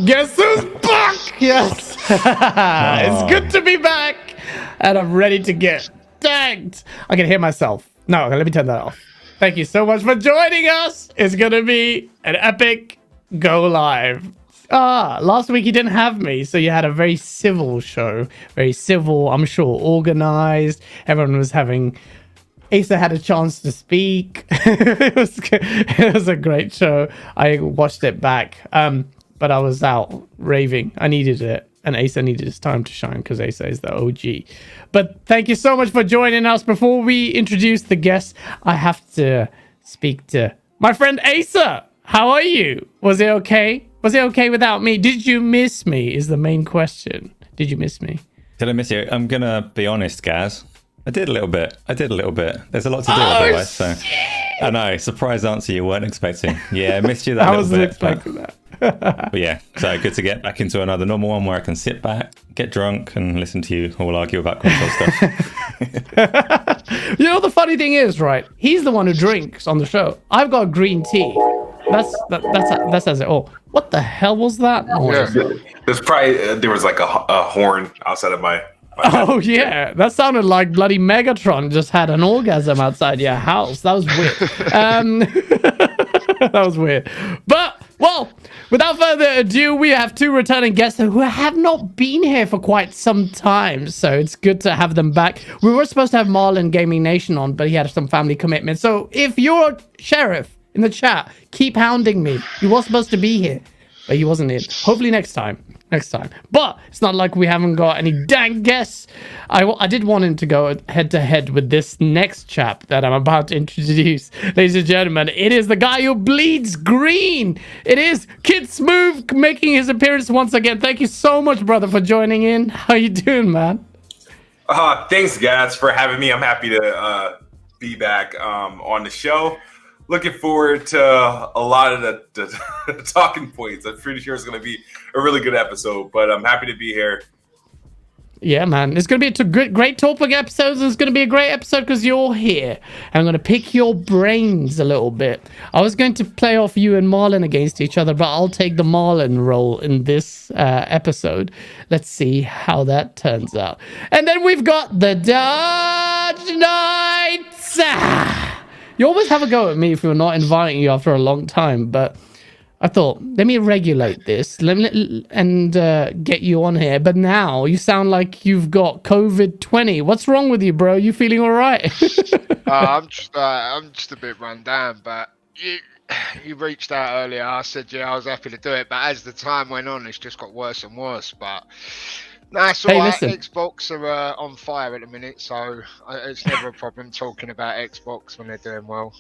Guess who's back? Yes. It's good to be back. And I'm ready to get tanked. I can hear myself. No, okay, let me turn that off. Thank you so much for joining us. It's going to be an epic go live. Last week you didn't have me, so you had a very civil show. Very civil, I'm sure, organized. Everyone was having... Asa had a chance to speak. It was a great show. I watched it back, but I was out raving. I needed it, and Asa needed his time to shine because Asa is the OG. But thank you so much for joining us. Before we introduce the guests, I have to speak to my friend Asa. How are you? Was it okay? Was it okay without me? Did you miss me is the main question. Did you miss me? Did I miss you? I'm going to be honest, Gaz. I did a little bit. There's a lot to do otherwise. So I know, surprise answer you weren't expecting. Yeah, I missed you that I little bit. wasn't expecting that. But yeah, so good to get back into another normal one where I can sit back, get drunk, and listen to you all argue about console stuff. You know, the funny thing is, right? He's the one who drinks on the show. I've got green tea. That says it all. What the hell was that noise? Yeah, there's probably there was like a horn outside of my Oh yeah, that sounded like bloody Megatron just had an orgasm outside your house. That was weird. That was weird. But well, without further ado, we have two returning guests who have not been here for quite some time, so it's good to have them back. We were supposed to have Marlon Gaming Nation on, but he had some family commitments. So if you're a sheriff in the chat, keep hounding me. He was supposed to be here, but he wasn't in. Hopefully next time. But it's not like we haven't got any dang guests. I did want him to go head to head with this next chap that I'm about to introduce. Ladies and gentlemen, it is the guy who bleeds green. It is Kid Smooth making his appearance once again. Thank you so much, brother, for joining in. How you doing, man? Thanks, guys, for having me. I'm happy to be back on the show. Looking forward to a lot of the talking points. I'm pretty sure it's going to be a really good episode, but I'm happy to be here. Yeah, man. It's going to be a great topic episode. It's going to be a great episode because you're here. And I'm going to pick your brains a little bit. I was going to play off you and Marlon against each other, but I'll take the Marlon role in this episode. Let's see how that turns out. And then we've got the Dodge Knights. You always have a go at me if we're not inviting you after a long time, but I thought, let me regulate this and get you on here. But now you sound like you've got COVID-20. What's wrong with you, bro? You feeling all right? I'm just a bit run down, but you reached out earlier. I said, yeah, I was happy to do it, but as the time went on, it's just got worse and worse. But that's all right. Listen. Xbox are on fire at the minute, so it's never a problem talking about Xbox when they're doing well.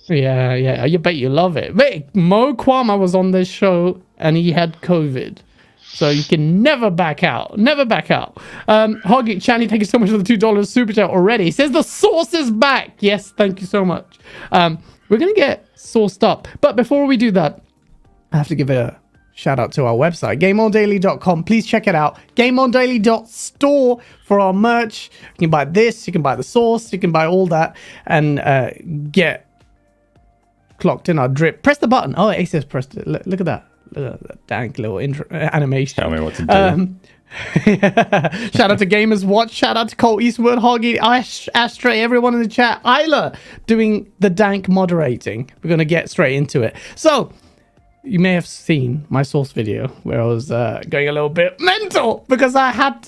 Yeah. You bet you love it. Wait, Mo Kwama was on this show and he had COVID. So you can never back out. Never back out. Hoggy, Channy, thank you so much for the $2 super chat already. He says the sauce is back. Yes, thank you so much. We're going to get sauced up. But before we do that, I have to give a shout out to our website, GameOnDaily.com. Please check it out. GameOnDaily.store for our merch. You can buy this, you can buy the sauce, you can buy all that and get clocked in our drip. Press the button. Oh, Ace has pressed it. Look at that. Look at that dank little intro animation. Tell me what to do. Shout out to Gamers Watch. Shout out to Cole Eastwood, Hoggy, Ashtray, everyone in the chat. Isla doing the dank moderating. We're going to get straight into it. So, you may have seen my source video where I was going a little bit mental because I had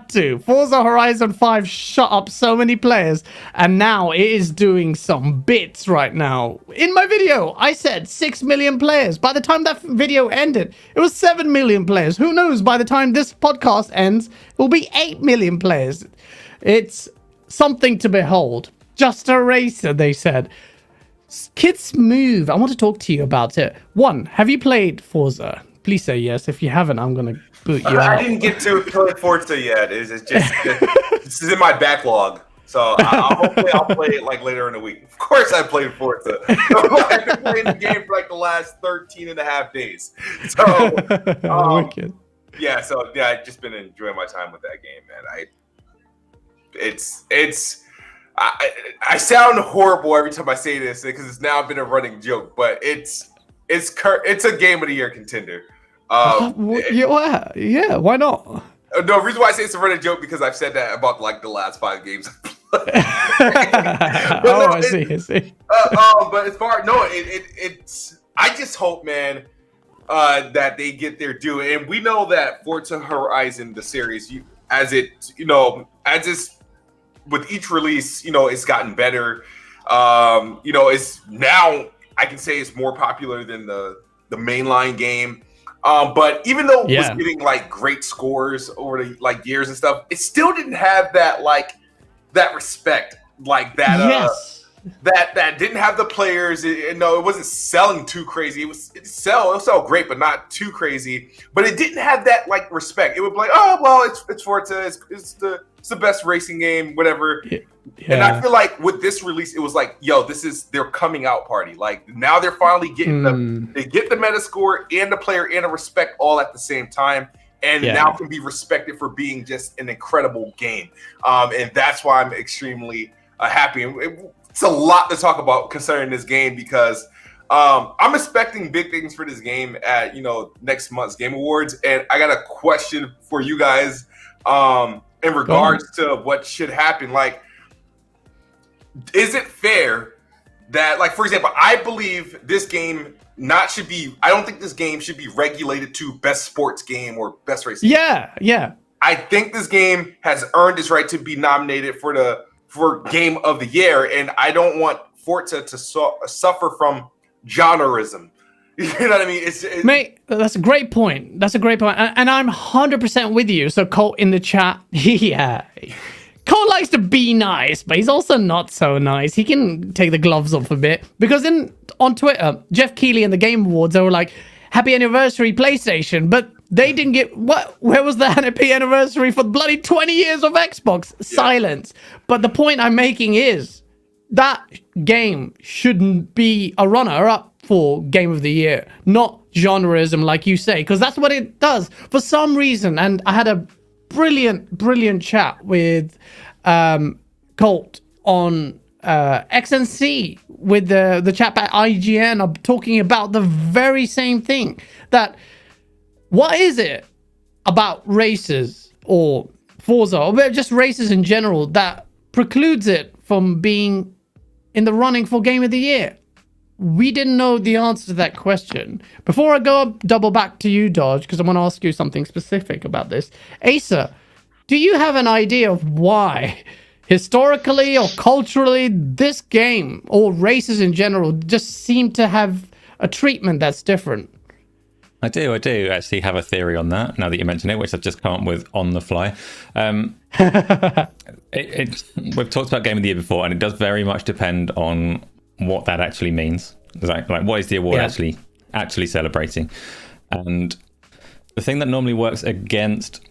to. Forza Horizon 5 shut up so many players and now it is doing some bits right now. In my video, I said 6 million players. By the time that video ended, it was 7 million players. Who knows? By the time this podcast ends, it will be 8 million players. It's something to behold. Just a racer, they said. Kids Move, I want to talk to you about it. One, have you played Forza? Please say yes. If you haven't, I'm going to boot you out. I didn't get to play Forza yet. It's just this is in my backlog. So hopefully I'll play it like later in the week. Of course I played Forza. I've been playing the game for like the last 13 and a half days. So Wicked. I've just been enjoying my time with that game, man. I sound horrible every time I say this because it's now been a running joke, but it's a game of the year contender. Yeah, why not? No, the reason why I say it's a running joke because I've said that about like the last 5 games. I see. But as far it's I just hope, man, that they get their due, and we know that Forza Horizon, the series, as it's with each release, it's gotten better. It's now I can say it's more popular than the mainline game. But even though it was getting like great scores over the like years and stuff, it still didn't have that respect like that. That didn't have the players. It wasn't selling too crazy. It'll sell great, but not too crazy. But it didn't have that like respect. It would be like, oh well, it's Forza. It's the best racing game, whatever. Yeah. And I feel like with this release, it was like, yo, this is their coming out party. Like now they're finally getting they get the meta score and the player and the respect all at the same time. And now can be respected for being just an incredible game. And that's why I'm extremely happy. It's a lot to talk about concerning this game because I'm expecting big things for this game at next month's Game Awards. And I got a question for you guys in regards to what should happen. Like, is it fair that, like, for example, I believe this game I don't think this game should be regulated to best sports game or best racing game. Yeah. I think this game has earned its right to be nominated for Game of the Year, and I don't want Forza to suffer from genreism. You know what I mean? Mate, that's a great point. And I'm 100% with you. So Colt in the chat, Colt likes to be nice, but he's also not so nice. He can take the gloves off a bit. Because on Twitter, Jeff Keighley and the Game Awards, they were like, happy anniversary PlayStation, but they didn't get where was the happy anniversary for the bloody 20 years of Xbox? Silence. But the point I'm making is that game shouldn't be a runner-up for Game of the Year, not genreism like you say, because that's what it does for some reason. And I had a brilliant chat with Colt on XNC with the chap at IGN. I'm talking about the very same thing. That what is it about races or Forza or just races in general that precludes it from being in the running for Game of the Year? We didn't know the answer to that question. Before I go double back to you, Dodge, because I want to ask you something specific about this. Asa, do you have an idea of why, historically or culturally, this game, or races in general, just seem to have a treatment that's different? I do actually have a theory on that, now that you mention it, which I've just come up with on the fly. We've talked about Game of the Year before, and it does very much depend on what that actually means. Like what is the award actually celebrating? And the thing that normally works against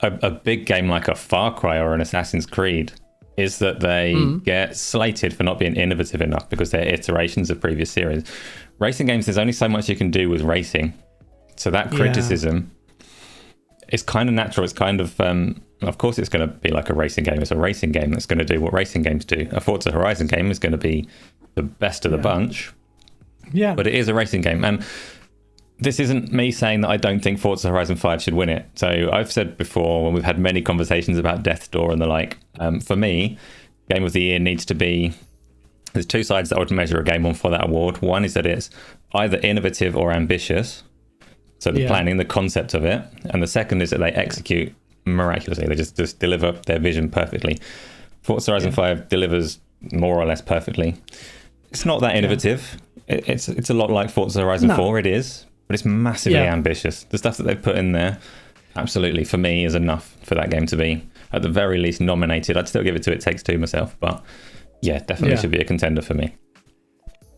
a big game like a Far Cry or an Assassin's Creed is that they get slated for not being innovative enough because they're iterations of previous series. Racing games, there's only so much you can do with racing. So that criticism is kind of natural. It's kind of course it's going to be like a racing game. It's a racing game that's going to do what racing games do. A Forza Horizon game is going to be the best of the bunch. Yeah. But it is a racing game. And this isn't me saying that I don't think Forza Horizon 5 should win it. So I've said before, when we've had many conversations about Death's Door and the like, for me, Game of the Year needs to be... There's two sides that I would measure a game on for that award. One is that it's either innovative or ambitious. So the planning, the concept of it. And the second is that they execute miraculously. They just deliver their vision perfectly. Forza Horizon 5 delivers more or less perfectly. It's not that innovative. It's a lot like Forza Horizon 4, it is. But it's massively ambitious. The stuff that they've put in there, absolutely, for me, is enough for that game to be, at the very least, nominated. I'd still give it to It Takes Two myself. But yeah, definitely should be a contender for me.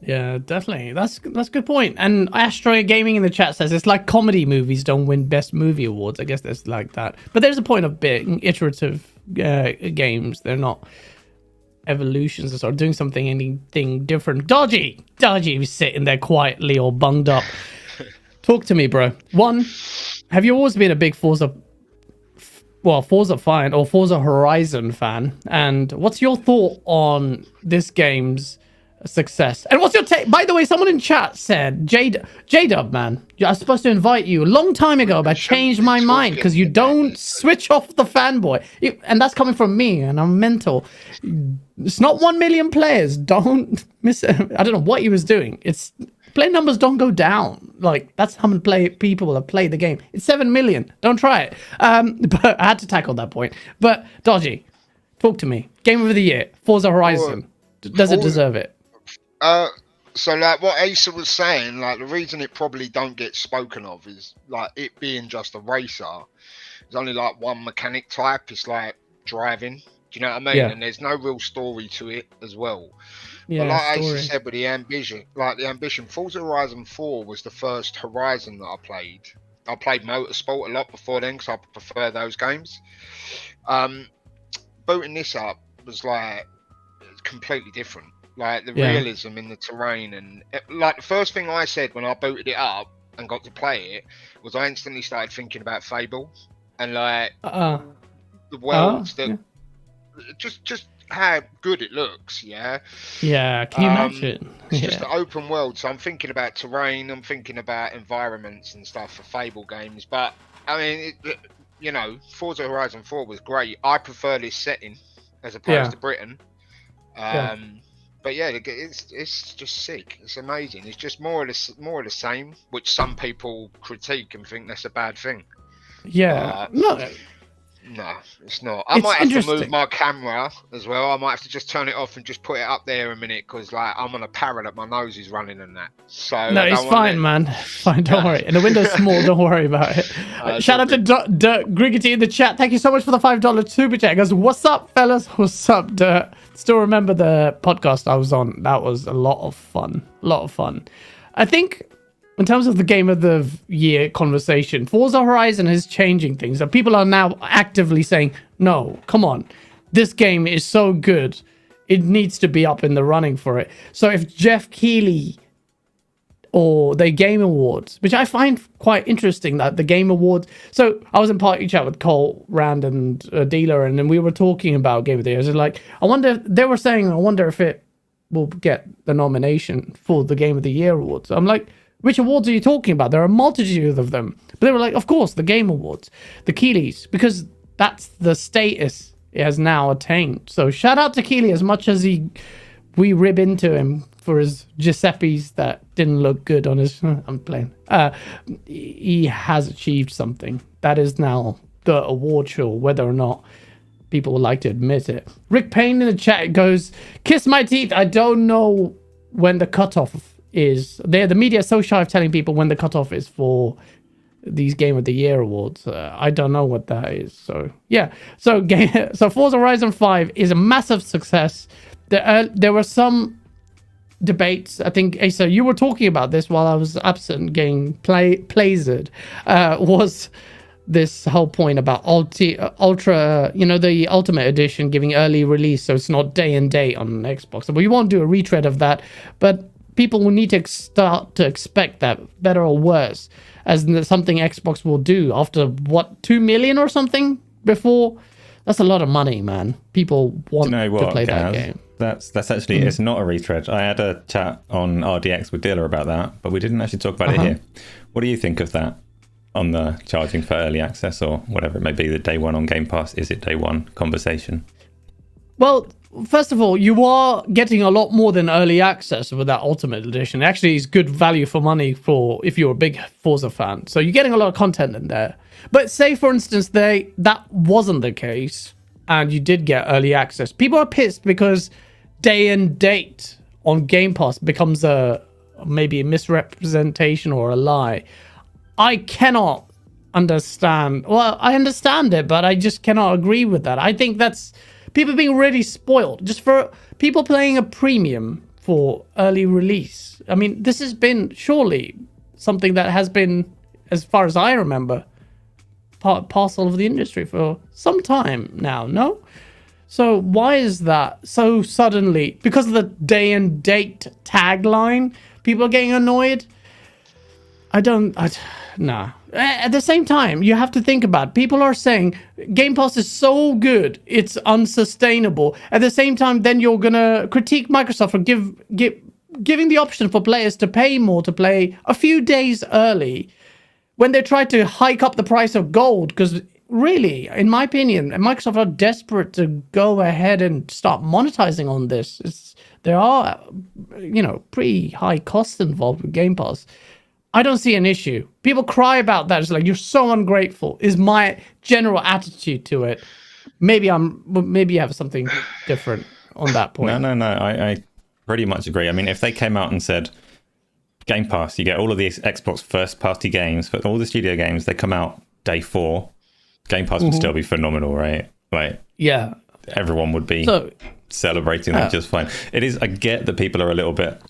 Yeah, definitely. That's a good point. And Astro Gaming in the chat says it's like comedy movies don't win best movie awards. I guess that's like that. But there's a point of being iterative games. They're not evolutions or sort of doing anything different. Dodgy was sitting there quietly or bunged up. Talk to me, bro. One, have you always been a big Forza fan or Forza Horizon fan? And what's your thought on this game's a success. And what's your take? By the way, someone in chat said, J-Dub, man, I was supposed to invite you a long time ago, but I changed my mind because you don't switch off the fanboy. And that's coming from me, and I'm mental. It's not 1 million players. Don't miss it. I don't know what he was doing. It's play numbers don't go down. Like, that's how many people have played the game. It's 7 million. Don't try it. But I had to tackle that point. But Dodgy, talk to me. Game of the year, Forza Horizon. Does it deserve it? So like what Asa was saying, like the reason it probably don't get spoken of is like it being just a racer. There's only like one mechanic type. It's like driving. Do you know what I mean? Yeah. And there's no real story to it as well. Yeah, but like story. Asa said, with the ambition, Forza Horizon 4 was the first Horizon that I played. I played Motorsport a lot before then because I prefer those games. Booting this up was like completely different. Like the realism in the terrain, and like the first thing I said when I booted it up and got to play it was I instantly started thinking about Fable and like the worlds that just how good it looks. Yeah, can you imagine? It's just an open world, so I'm thinking about terrain, I'm thinking about environments and stuff for Fable games. But I mean, you know, Forza Horizon 4 was great. I prefer this setting as opposed to Britain. But yeah, it's just sick. It's amazing. It's just more of the same, which some people critique and think that's a bad thing. Yeah, no, it's not. I might have to move my camera as well. I might have to just turn it off and just put it up there a minute because like I'm on a parrot, my nose is running and that. So no, it's fine, man. Fine, don't worry. And the window's small. Don't worry about it. Shout out to Dirt Griggity in the chat. Thank you so much for the $5 super chat. He goes, what's up, fellas? What's up, Dirt? Still remember the podcast I was on? That was a lot of fun. I think in terms of the game of the year conversation, Forza Horizon is changing things. And people are now actively saying, no, come on. This game is so good. It needs to be up in the running for it. So if Jeff Keighley or the Game Awards, which I find quite interesting that the Game Awards... So I was in party chat with Cole, Rand, and Dealer, and then we were talking about Game of the Year. I was like, I wonder if it will get the nomination for the Game of the Year Awards. I'm like, which awards are you talking about? There are a multitude of them. But they were like, of course, the Game Awards, the Keighley's, because that's the status it has now attained. So shout out to Keighley as much as we rib into him for his Giuseppe's that didn't look good on his... I'm playing. He has achieved something. That is now the award show, whether or not people would like to admit it. Rick Payne in the chat goes, kiss my teeth. I don't know when the cutoff is. The media is so shy of telling people when the cutoff is for these Game of the Year awards. I don't know what that is. So yeah. So Forza Horizon 5 is a massive success. There were some debates. I think Asa, you were talking about this while I was absent, getting plazered. Was this whole point about Ultra, the Ultimate Edition giving early release, so it's not day and date on Xbox. So we won't do a retread of that, but people will need to start to expect that, better or worse, as something Xbox will do after, 2 million or something before? That's a lot of money, man. People want to play that game. That's actually, it's not a retread. I had a chat on RDX with Dealer about that, but we didn't actually talk about it here. What do you think of that on the charging for early access or whatever it may be, the day one on Game Pass? Is it day one conversation? Well, first of all, you are getting a lot more than early access with that Ultimate Edition. It actually is good value for money for if you're a big Forza fan. So you're getting a lot of content in there. But say, for instance, that wasn't the case and you did get early access. People are pissed because day and date on Game Pass becomes maybe a misrepresentation or a lie. I cannot understand. Well, I understand it, but I just cannot agree with that. I think that's people being really spoiled just for people playing a premium for early release. I mean, this has been surely something that has been, as far as I remember, parcel of the industry for some time now, no? So why is that so suddenly? Because of the day and date tagline, people are getting annoyed? Nah. At the same time, you have to think about it. People are saying Game Pass is so good, it's unsustainable. At the same time, then you're gonna critique Microsoft for giving the option for players to pay more to play a few days early when they try to hike up the price of gold. Because really, in my opinion, Microsoft are desperate to go ahead and start monetizing on this. There are, pretty high costs involved with Game Pass. I don't see an issue. People cry about that. It's like, you're so ungrateful, is my general attitude to it. Maybe you have something different on that point. No. I pretty much agree. I mean, if they came out and said, Game Pass, you get all of these Xbox first-party games, but all the studio games, they come out day 4, Game Pass would still be phenomenal, right? Like, yeah, everyone would be celebrating that just fine. I get that people are a little bit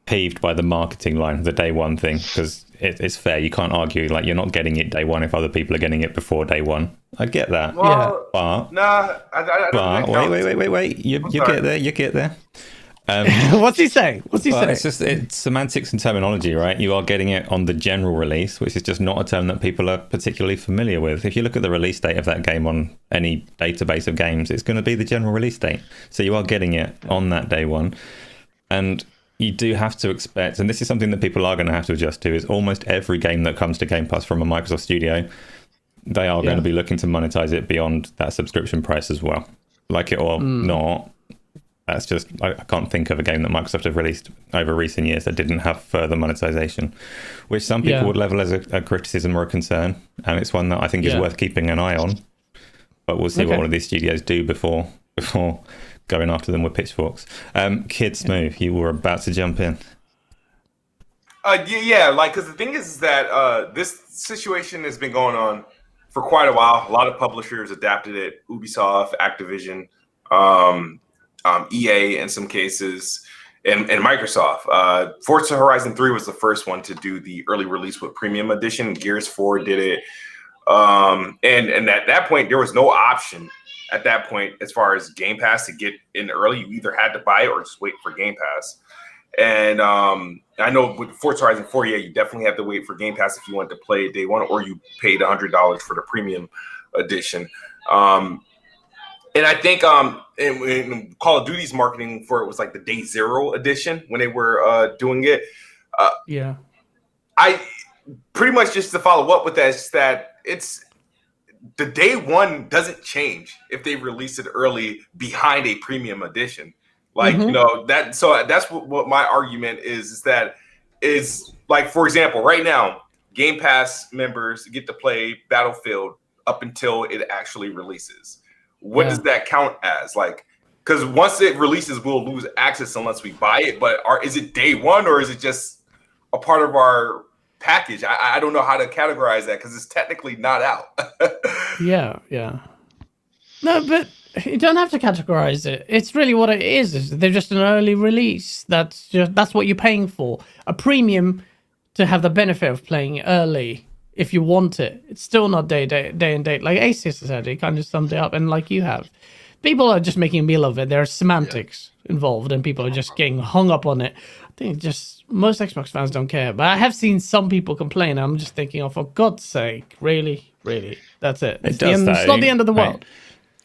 peeved by the marketing line, the day one thing, because it's fair. You can't argue, like, you're not getting it day one if other people are getting it before day one. I get that. Well, But wait. You get there. What's he saying? It's semantics and terminology, right? You are getting it on the general release, which is just not a term that people are particularly familiar with. If you look at the release date of that game on any database of games, it's going to be the general release date. So you are getting it on that day one. And you do have to expect, and this is something that people are going to have to adjust to, is almost every game that comes to Game Pass from a Microsoft studio, they are going to be looking to monetize it beyond that subscription price as well. Like it or not. That's just, I can't think of a game that Microsoft have released over recent years that didn't have further monetization, which some people would level as a criticism or a concern. And it's one that I think is worth keeping an eye on. But we'll see what one of these studios do before going after them with pitchforks. Kid Smooth, you were about to jump in. Because the thing is that this situation has been going on for quite a while. A lot of publishers adapted it. Ubisoft, Activision, EA in some cases, and Microsoft. Forza Horizon 3 was the first one to do the early release with Premium Edition. Gears 4 did it. And at that point, there was no option at that point as far as Game Pass to get in early. You either had to buy it or just wait for Game Pass. And I know with Forza Horizon 4, you definitely have to wait for Game Pass if you want to play day one, or you paid $100 for the Premium Edition. And I think in Call of Duty's marketing for it was like the Day Zero edition when they were doing it. I pretty much, just to follow up with that, is that it's the day one doesn't change if they release it early behind a premium edition. Like, that. So that's what my argument is that is like, for example, right now, Game Pass members get to play Battlefield up until it actually releases. What does that count as? Like, because once it releases, we'll lose access unless we buy it. But is it day one, or is it just a part of our package? I don't know how to categorize that because it's technically not out. Yeah. No, but you don't have to categorize it. It's really what it is. They're just an early release. That's what you're paying for. A premium to have the benefit of playing early. If you want it, it's still not day and date. Like Aces said, he kind of summed it up, and like you have, people are just making a meal of it. There's semantics involved, and people are just getting hung up on it. I think just most Xbox fans don't care, but I have seen some people complain. I'm just thinking, oh, for God's sake, really, that's it. It's not the end of the world.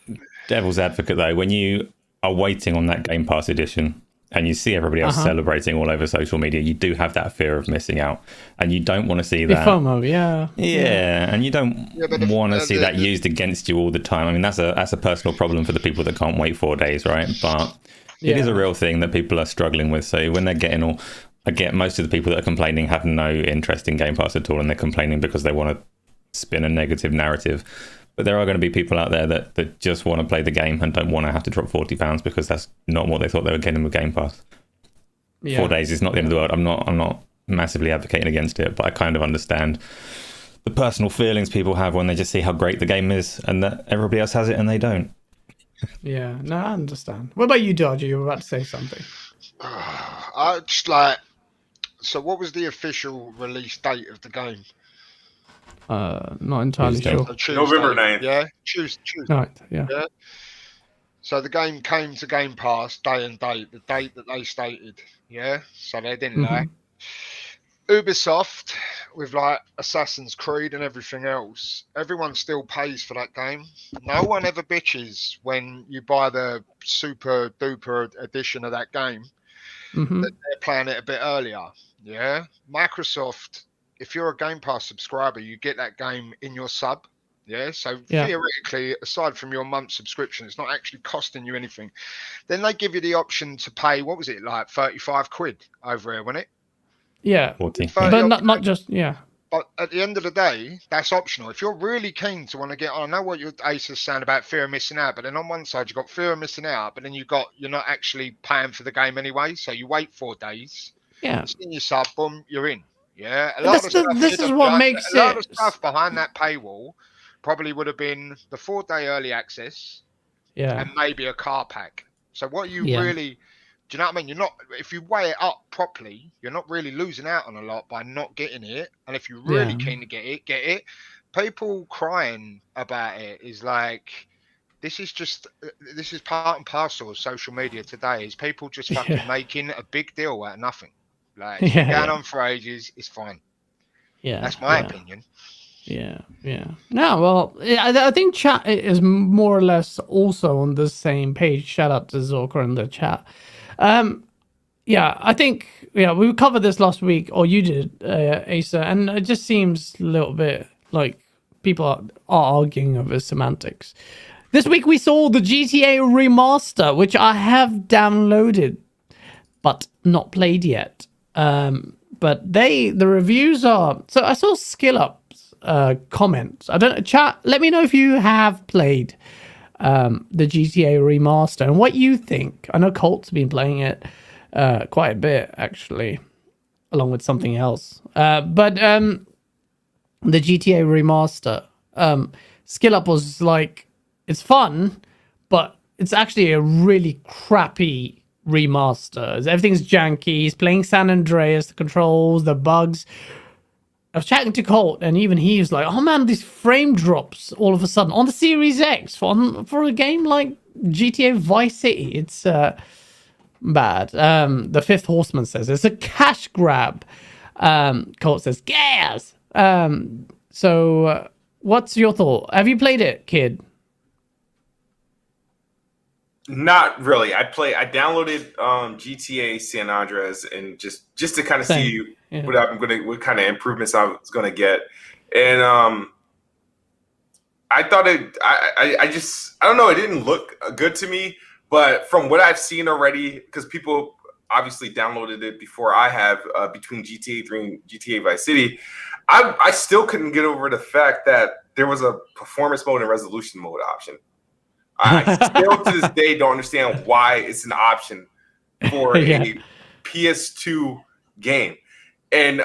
Right. Devil's advocate though, when you are waiting on that Game Pass edition, and you see everybody else celebrating all over social media, you do have that fear of missing out. And you don't want to see that. The FOMO, yeah. And you don't want to see that used against you all the time. I mean, that's a personal problem for the people that can't wait 4 days, right? But it is a real thing that people are struggling with. So when they're getting all... I get most of the people that are complaining have no interest in Game Pass at all, and they're complaining because they want to spin a negative narrative. But there are going to be people out there that just want to play the game and don't want to have to drop £40 because that's not what they thought they were getting with Game Pass. 4 days is not the end of the world. I'm not massively advocating against it, but I kind of understand the personal feelings people have when they just see how great the game is and that everybody else has it and they don't. Yeah, no, I understand. What about you, Dodger? You were about to say something. I just like... So what was the official release date of the game? Not entirely sure. November 9th. Yeah, Tuesday. 9th, yeah. So the game came to Game Pass day and date, the date that they stated. Yeah, so they didn't lie. Ubisoft, with like Assassin's Creed and everything else, everyone still pays for that game. No one ever bitches when you buy the super duper edition of that game Mm-hmm. that they're playing it a bit earlier. Yeah. Microsoft, if you're a Game Pass subscriber, you get that game in your sub. Yeah. So theoretically, aside from your month subscription, it's not actually costing you anything. Then they give you the option to pay, what was it, like 35 quid over here, wasn't it? Yeah. 40. 30 But not just, yeah. But at the end of the day, that's optional. If you're really keen to want to get on, I know what your Ace is saying about fear of missing out, but then on one side you've got fear of missing out, but then you're not actually paying for the game anyway. So you wait 4 days. Yeah. It's in your sub, boom, you're in. Yeah. This is what makes it. A lot of stuff behind that paywall probably would have been the 4-day early access, and maybe a car pack. So what you really, do you know what I mean? You're not, if you weigh it up properly, you're not really losing out on a lot by not getting it. And if you're really keen to get it. People crying about it is like, this is part and parcel of social media today. Is people just fucking making a big deal out of nothing. Like, going on for ages is fine. Yeah, that's my opinion. Yeah. No, well, I think chat is more or less also on the same page. Shout out to Zorka in the chat. I think we covered this last week, or you did, Asa, and it just seems a little bit like people are arguing over semantics. This week we saw the GTA Remaster, which I have downloaded but not played yet. But the reviews are, so I saw SkillUp's comments. I don't know, chat, let me know if you have played the GTA Remaster and what you think. I know Colt's been playing it quite a bit, actually, along with something else. But the GTA Remaster, SkillUp was like, it's fun, but it's actually a really crappy remaster. Everything's janky. He's playing San Andreas, the controls, the bugs. I was chatting to Colt, and even he was like, "Oh man, these frame drops all of a sudden on the Series X for a game like GTA Vice City. It's bad." The Fifth Horseman says it's a cash grab. Colt says gas. So, what's your thought? Have you played it, kid? Not really. I downloaded GTA San Andreas and just to kind of see what kind of improvements I was gonna get. And I thought I don't know, it didn't look good to me, but from what I've seen already, because people obviously downloaded it before I have, between GTA 3 and GTA Vice City, I still couldn't get over the fact that there was a performance mode and resolution mode option. I still to this day don't understand why it's an option for a PS2 game. And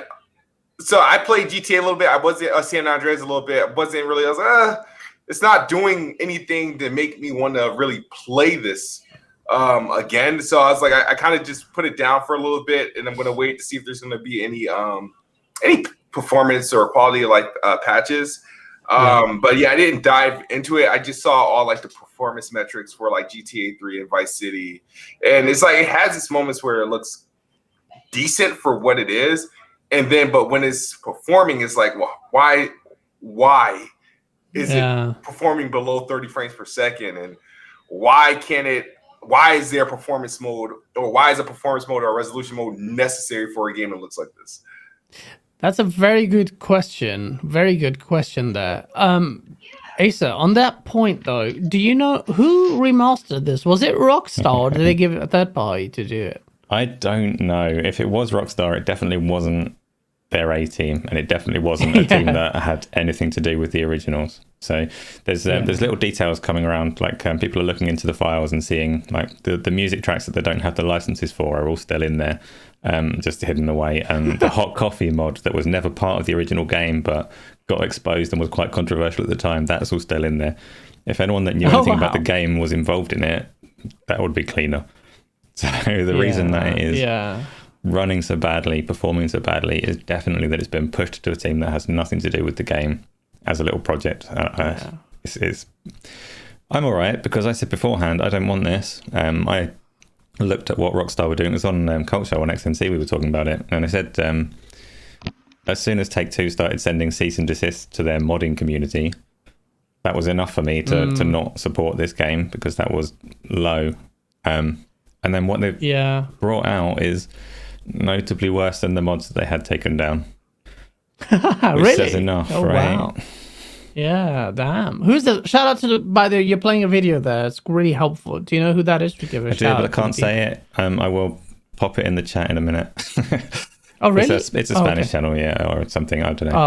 so I played GTA a little bit. I wasn't San Andreas a little bit. I was like, it's not doing anything to make me want to really play this again. So I was like, I kind of just put it down for a little bit, and I'm going to wait to see if there's going to be any performance or quality like patches. But I didn't dive into it. I just saw all like the performance metrics for like GTA 3 and Vice City. And it's like, it has its moments where it looks decent for what it is. And then, but when it's performing, it's like, well, why is it performing below 30 frames per second? And why is there a performance mode, or why is a performance mode or a resolution mode necessary for a game that looks like this? That's a very good question. Very good question there. Asa, on that point though, do you know who remastered this? Was it Rockstar, or did they give it a third party to do it? I don't know. If it was Rockstar, it definitely wasn't their A team, and it definitely wasn't a team that had anything to do with the originals. So there's little details coming around, like people are looking into the files and seeing like the music tracks that they don't have the licenses for are all still in there, just hidden away. And the hot coffee mod that was never part of the original game but got exposed and was quite controversial at the time, that's all still in there. If anyone that knew anything about the game was involved in it, that would be cleaner. So the reason that it is running so badly, performing so badly, is definitely that it's been pushed to a team that has nothing to do with the game as a little project. I'm all right, because I said beforehand I don't want this. I looked at what Rockstar were doing. It was on Cult Show on XNC. We were talking about it, and I said as soon as Take-Two started sending cease and desist to their modding community, that was enough for me to not support this game, because that was low. And then what they've brought out is notably worse than the mods that they had taken down. Which really? says enough, right? Wow. Yeah, damn. Who's the shout out to by the you're playing a video there. It's really helpful. Do you know who that is? To give a shout out. But I can't say it. I will pop it in the chat in a minute. Oh really? It's a Spanish channel, or something. I don't know.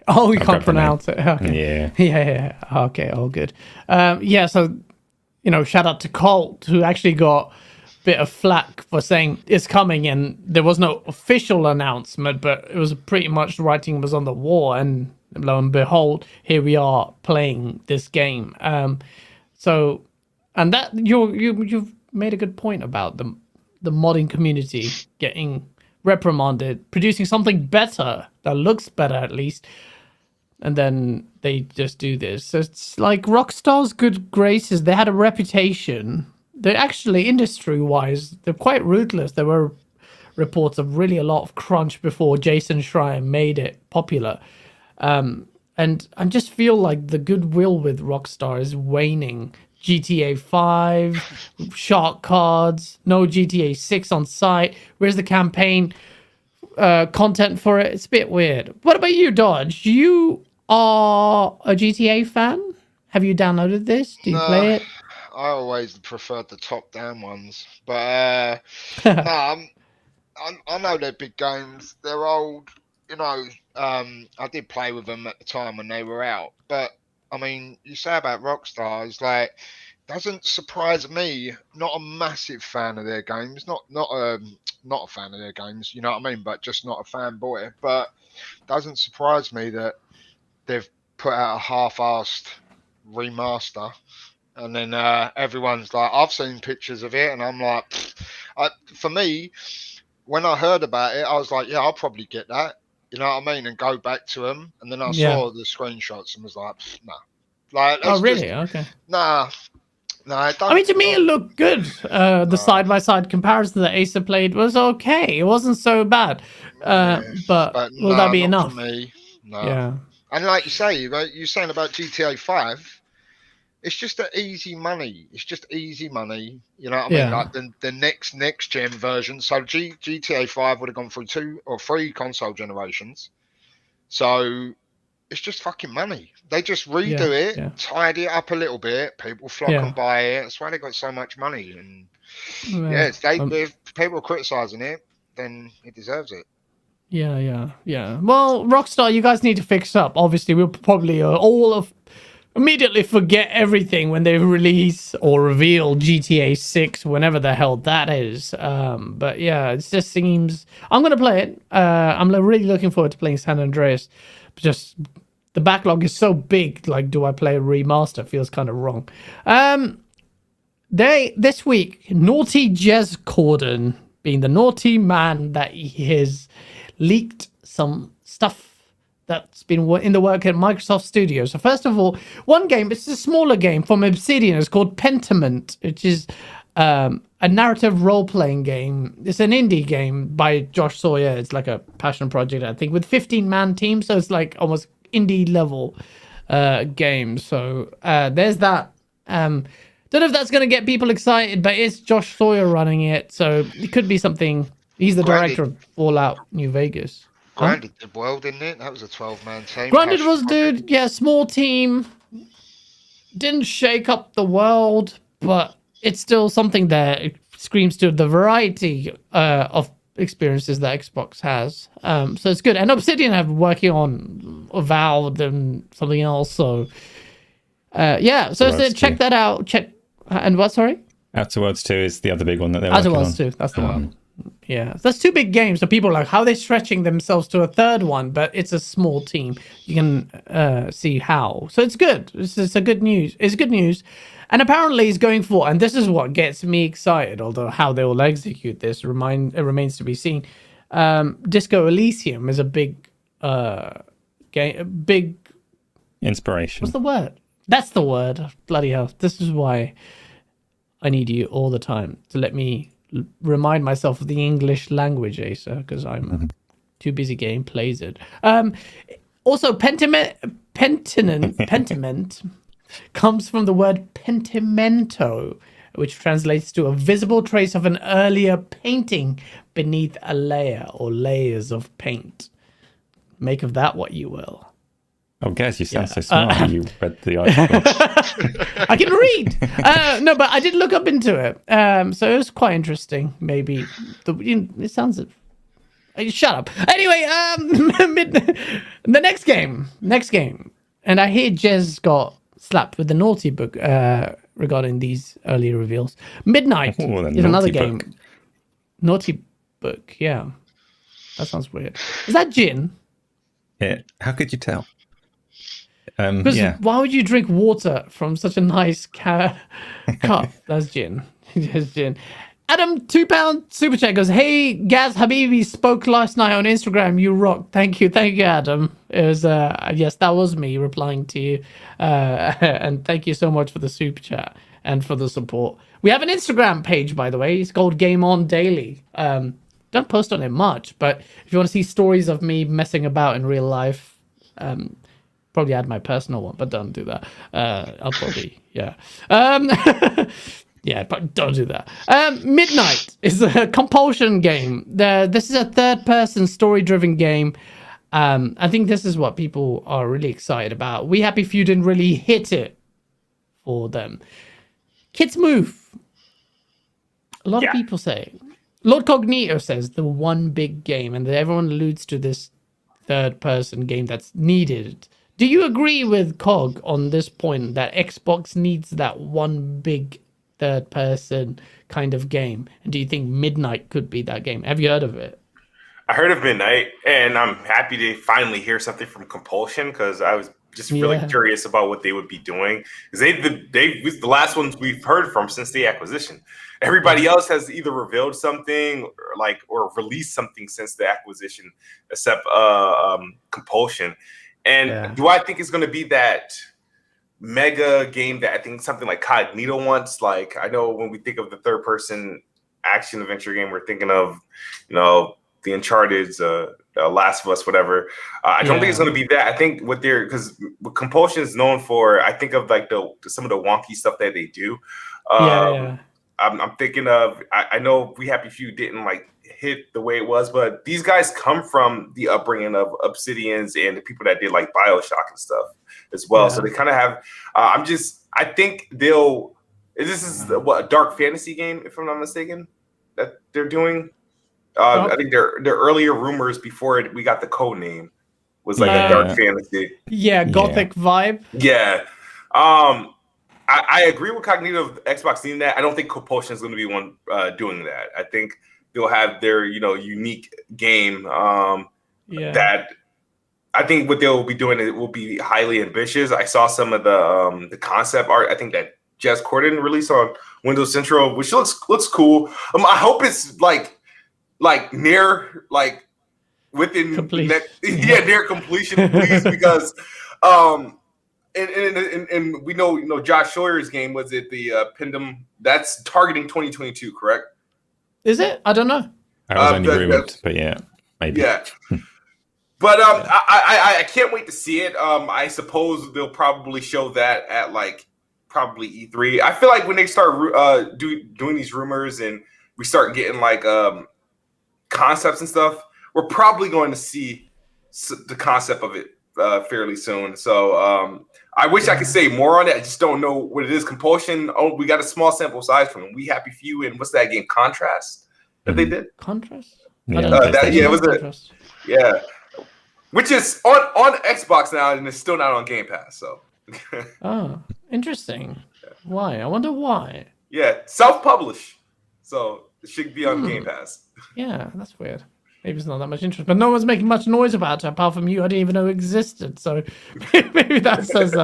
Oh, okay. You can't pronounce it. Okay. Yeah. Okay, all good. So shout out to Colt, who actually got a bit of flack for saying it's coming, and there was no official announcement, but it was pretty much the writing was on the wall, and lo and behold, here we are playing this game. And that you've made a good point about the modding community getting reprimanded, producing something better that looks better at least, and then they just do this. So it's like Rockstar's good graces. They had a reputation. They're actually, industry-wise, they're quite ruthless. There were reports of really a lot of crunch before Jason Schreier made it popular. And I just feel like the goodwill with Rockstar is waning. GTA 5, shark cards, no GTA 6 on site. Where's the campaign content for it? It's a bit weird. What about you, Dodge? You are a GTA fan? Have you downloaded this? Do you play it? I always preferred the top-down ones. But, I know they're big games. They're old. I did play with them at the time when they were out. But, I mean, you say about Rockstar, it's like, doesn't surprise me. Not a massive fan of their games. Not a fan of their games, you know what I mean? But just not a fanboy. But doesn't surprise me that they've put out a half-assed remaster. And then everyone's like, I've seen pictures of it, and I'm like, for me, when I heard about it, I was like, yeah, I'll probably get that. You know what I mean? And go back to them. And then I saw the screenshots and was like, nah. Like, oh, really? Okay. Nah. I mean, to me, it looked good. The side-by-side comparison that Asa played was okay. It wasn't so bad. But will that be enough? For me, no. Yeah. And like you say, you're saying about GTA 5, it's just easy money. It's just easy money. You know what I mean? Like the next gen version. So GTA 5 would have gone through 2 or 3 console generations. So it's just fucking money. They just redo it, tidy it up a little bit. People flock and buy it. That's why they got so much money. And if people are criticizing it, then it deserves it. Yeah. Well, Rockstar, you guys need to fix up. Obviously, we'll probably immediately forget everything when they release or reveal GTA 6, whenever the hell that is. But yeah, it just seems... I'm going to play it. I'm really looking forward to playing San Andreas. Just the backlog is so big. Like, do I play a remaster? Feels kind of wrong. This week, Naughty Jez Corden, being the naughty man that he is, leaked some stuff that's been in the work at Microsoft Studios. So first of all, one game, it's a smaller game from Obsidian. It's called Pentiment, which is a narrative role-playing game. It's an indie game by Josh Sawyer. It's like a passion project, I think, with 15-man team. So it's like almost indie level game. So there's that. Don't know if that's going to get people excited, but it's Josh Sawyer running it. So it could be something. He's the director of Fallout New Vegas. Grounded did well, didn't it? That was a 12-man team. Grounded was, small team. Didn't shake up the world, but it's still something that screams to the variety of experiences that Xbox has. So it's good. And Obsidian have working on Avowed and something else. So, check that out. And what, sorry? Outer Worlds 2 is the other big one that they're working on. Outer Worlds 2, that's the one. Yeah, that's 2 big games. So people are like, how are they stretching themselves to a third one? But it's a small team. You can see how. So it's good. It's good news. It's good news. And apparently he's going for, and this is what gets me excited, although how they will execute this remains to be seen. Disco Elysium is a big game, big inspiration. What's the word? That's the word. Bloody hell. This is why I need you all the time to let me remind myself of the English language, Asa, because I'm Too busy game plays it. Also, pentiment comes from the word pentimento, which translates to a visible trace of an earlier painting beneath a layer or layers of paint. Make of that what you will. Oh, guys, you sound so smart when you read the article. I can read. No, but I did look up into it. So it was quite interesting. Maybe it sounds. Shut up. Anyway, the next game, and I hear Jez got slapped with the naughty book regarding these early reveals. Midnight is another game. Book. Naughty book, yeah. That sounds weird. Is that gin? Yeah. How could you tell? Because why would you drink water from such a nice cup? That's gin. That's gin. Adam, £2 super chat goes, "Hey, Gaz Habibi spoke last night on Instagram. You rock. Thank you, Adam. It was yes, that was me replying to you, and thank you so much for the super chat and for the support. We have an Instagram page, by the way. It's called GameOnDaily. Don't post on it much, but if you want to see stories of me messing about in real life, probably add my personal one, but don't do that. I'll probably yeah, but don't do that. Midnight is a compulsion game. This is a third-person story-driven game. I think this is what people are really excited about. We Happy Few didn't really hit it for them. Kids Move. A lot of people say. Lord Cognito says the one big game, and everyone alludes to this third-person game that's needed. Do you agree with Cog on this point that Xbox needs that one big third-person kind of game? And do you think Midnight could be that game? Have you heard of it? I heard of Midnight, and I'm happy to finally hear something from Compulsion because I was just really curious about what they would be doing. Because they the last ones we've heard from since the acquisition. Everybody else has either revealed something or released something since the acquisition, except Compulsion. And do I think it's going to be that mega game that I think something like Cognito wants? Like, I know when we think of the third person action adventure game, we're thinking of, the Uncharted's, Last of Us, whatever. I don't think it's going to be that. I think because Compulsion is known for, I think of like some of the wonky stuff that they do. I'm thinking of, I know We Happy Few didn't hit the way it was, but these guys come from the upbringing of Obsidians and the people that did like BioShock and stuff as well. So they kind of have, I think this is a dark fantasy game, if I'm not mistaken, that they're doing. I think their earlier rumors before we got the code name was like a dark fantasy. Yeah, gothic vibe. Yeah. I agree with Cognito of Xbox needing that. I don't think Compulsion is going to be one doing that. I think they'll have their unique game that I think what they'll be doing, it will be highly ambitious. I saw some of the concept art. I think that Jez Corden released on Windows Central, which looks cool. I hope it's like near within completion. Near completion, please, because and we know Josh Sawyer's game, was it the Pendum? That's targeting 2022, correct? Is it? I don't know. I was only rumored, but yeah, maybe. Yeah. But I can't wait to see it. I suppose they'll probably show that at probably E3. I feel like when they start doing these rumors and we start getting concepts and stuff, we're probably going to see the concept of it fairly soon. So I wish I could say more on it. I just don't know what it is. Compulsion. Oh, we got a small sample size from We Happy Few, and what's that game? Contrast that they did. Contrast. It was which is on Xbox now, and it's still not on Game Pass. So. Oh, interesting. Why? I wonder why. Yeah, self-published, so it should be on Game Pass. Yeah, that's weird. Maybe it's not that much interest, but no one's making much noise about it apart from you. I didn't even know it existed, so maybe that says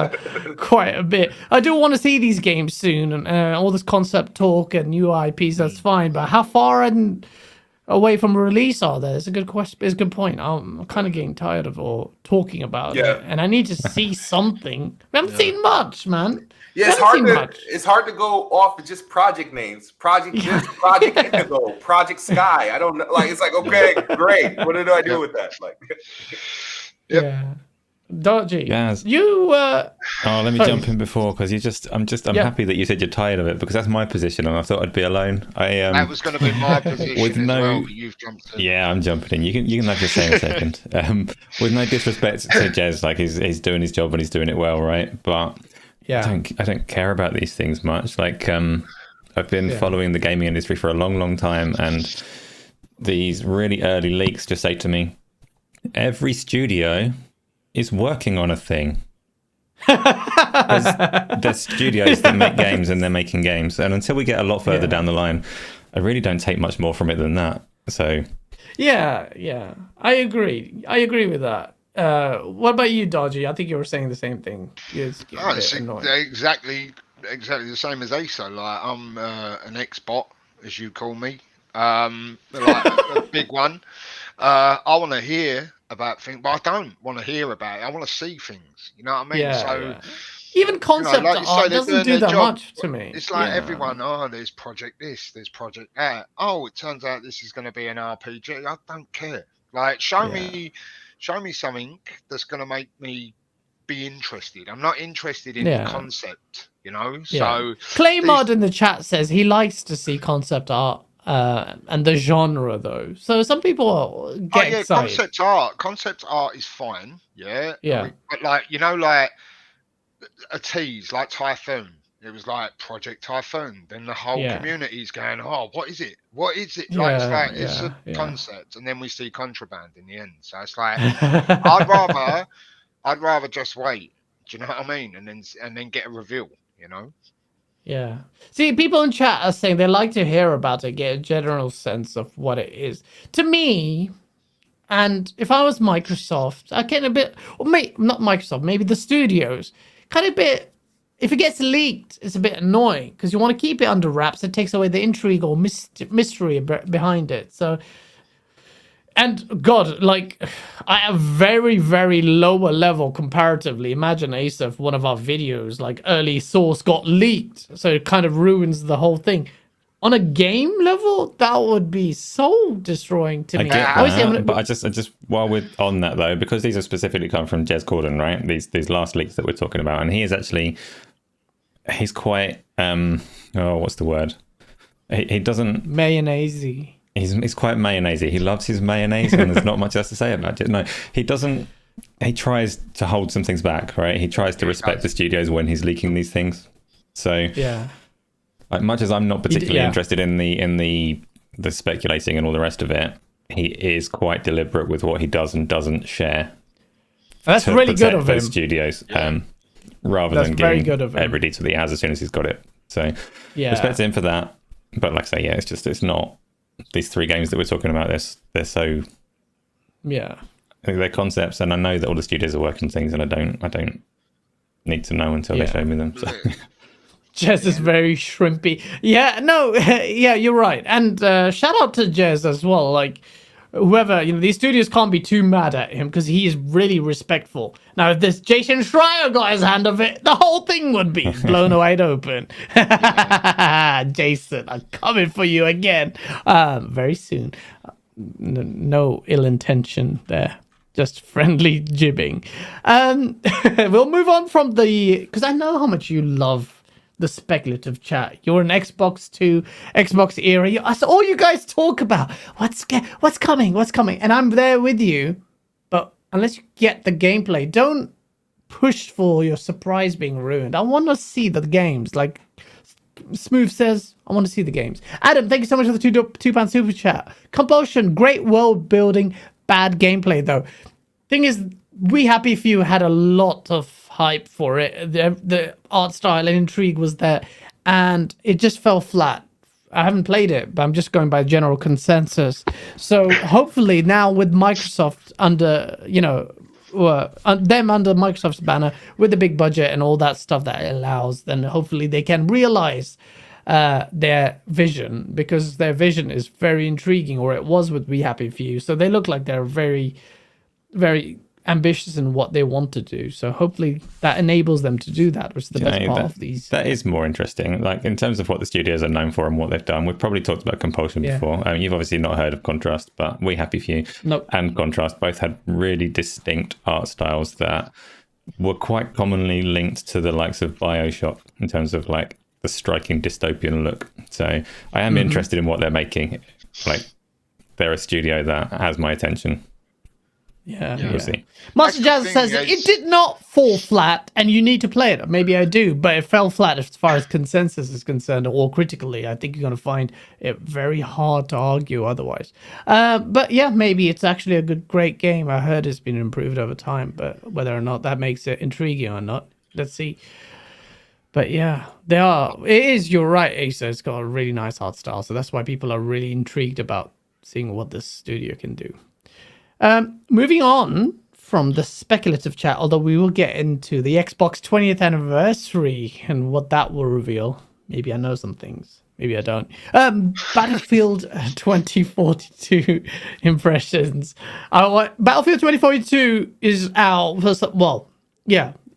quite a bit. I do want to see these games soon, and all this concept talk and new IPs. That's fine, but how far and away from release are there? It's a good question. It's a good point. I'm kind of getting tired of all talking about it, and I need to see something. We haven't seen much, man. Yeah, it's hard to go off of just project names. Project this, Project Indigo, Project Sky. I don't know. Like, it's like, okay, great. What do I do with that? Like, yeah. Dodgy. Yes. You let me jump in before, because I'm happy that you said you're tired of it, because that's my position and I thought I'd be alone. That was going to be my position with well, you've jumped in. Yeah, I'm jumping in. You can have your say in a second. With no disrespect to Jez, like he's doing his job and he's doing it well, right? But I don't care about these things much. Like I've been following the gaming industry for a long time, and these really early leaks just say to me, every studio is working on a thing. There's studios that make games and they're making games, and until we get a lot further down the line, I really don't take much more from it than that. So yeah, I agree with that. What about you, Dodgy? I think you were saying the same thing. It's exactly the same as Asa. Like, I'm an X-bot, as you call me, like a big one. I want to hear about things, but I don't want to hear about it. I want to see things. You know what I mean? Even concept art doesn't do that much to me. It's like everyone, there's project this, there's project that. Oh, it turns out this is going to be an RPG. I don't care. Like, show me something that's going to make me be interested. I'm not interested in the concept, you know? So Claymod in the chat says he likes to see concept art. And the genre, though, so some people get excited. Concept art is fine, but like, you know, like a tease like Typhoon, it was like Project Typhoon, then the whole community's going, what is it like, it's a concept, and then we see Contraband in the end. So it's like, I'd rather just wait, do you know what I mean, and then get a reveal, you know. Yeah. See, people in chat are saying they like to hear about it, get a general sense of what it is. To me, and if I was Microsoft, I get a bit, or not Microsoft, maybe the studios, kind of a bit, if it gets leaked, it's a bit annoying, because you want to keep it under wraps. It takes away the intrigue or mystery behind it. So, and God, like, at a very, very lower level comparatively, imagine Asa, if one of our videos, like early source, got leaked. So it kind of ruins the whole thing. On a game level, that would be so destroying to me. But I just while we're on that though, because these are specifically come from Jez Corden, right? These last leaks that we're talking about, and he is actually, he's quite what's the word? He doesn't mayonnaise-y. He's quite mayonnaise-y. He loves his mayonnaise, and there's not much else to say about it. No, he doesn't. He tries to hold some things back, right? He tries to respect the studios when he's leaking these things. So like, much as I'm not particularly interested in the speculating and all the rest of it, he is quite deliberate with what he does and doesn't share. That's really good of him. Studios, rather than giving every detail that he has as soon as he's got it. So respect him for that. But like I say, it's not. These three games that we're talking about, they're so they're concepts, and I know that all the studios are working things, and I don't need to know until they show me them. So. Jez is very shrimpy. You're right. And shout out to Jez as well. Like, whoever, these studios can't be too mad at him, because he is really respectful. Now, if this Jason Schreier got his hand of it, the whole thing would be blown wide open. Jason, I'm coming for you again very soon. No ill intention there. Just friendly jibbing. We'll move on from because I know how much you love the speculative chat. You're an Xbox 2, Xbox era. That's all you guys talk about. What's coming? And I'm there with you. But unless you get the gameplay, don't push for your surprise being ruined. I want to see the games. Like Smooth says, I want to see the games. Adam, thank you so much for the £2 super chat. Compulsion, great world building, bad gameplay though. Thing is, we Happy Few had a lot of hype for it. The art style and intrigue was there, and it just fell flat. I haven't played it, but I'm just going by general consensus. So hopefully now with Microsoft under, them under Microsoft's banner with the big budget and all that stuff that it allows, then hopefully they can realize their vision, because their vision is very intriguing, or it was with We Happy Few. So they look like they're very, very ambitious in what they want to do. So hopefully that enables them to do that, which is the best part of these. That is more interesting. Like in terms of what the studios are known for and what they've done, we've probably talked about Compulsion before. You've obviously not heard of Contrast, but We Happy Few and Contrast both had really distinct art styles that were quite commonly linked to the likes of BioShock in terms of like the striking dystopian look. So I am interested in what they're making. Like they're a studio that has my attention. We'll see. Master Jazz says it did not fall flat, and you need to play it. Maybe I do, but it fell flat as far as consensus is concerned, or critically. I think you're going to find it very hard to argue otherwise. But yeah, maybe it's actually a great game. I heard it's been improved over time, but whether or not that makes it intriguing or not, let's see. But yeah, they are. It is. You're right, Asa. It's got a really nice art style, so that's why people are really intrigued about seeing what this studio can do. Moving on from the speculative chat, although we will get into the Xbox 20th anniversary and what that will reveal. Maybe I know some things. Maybe I don't. Battlefield 2042 impressions. Battlefield 2042 is out.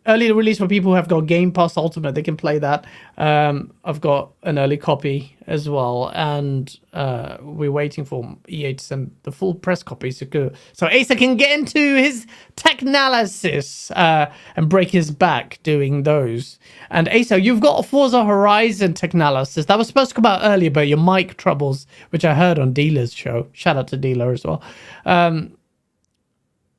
Early release for people who have got Game Pass Ultimate. They can play that. I've got an early copy as well, and we're waiting for EA to send the full press copy so Asa can get into his tech analysis and break his back doing those. And Asa, you've got a Forza Horizon tech analysis that was supposed to come out earlier, but your mic troubles, which I heard on Dealer's show. Shout out to Dealer as well.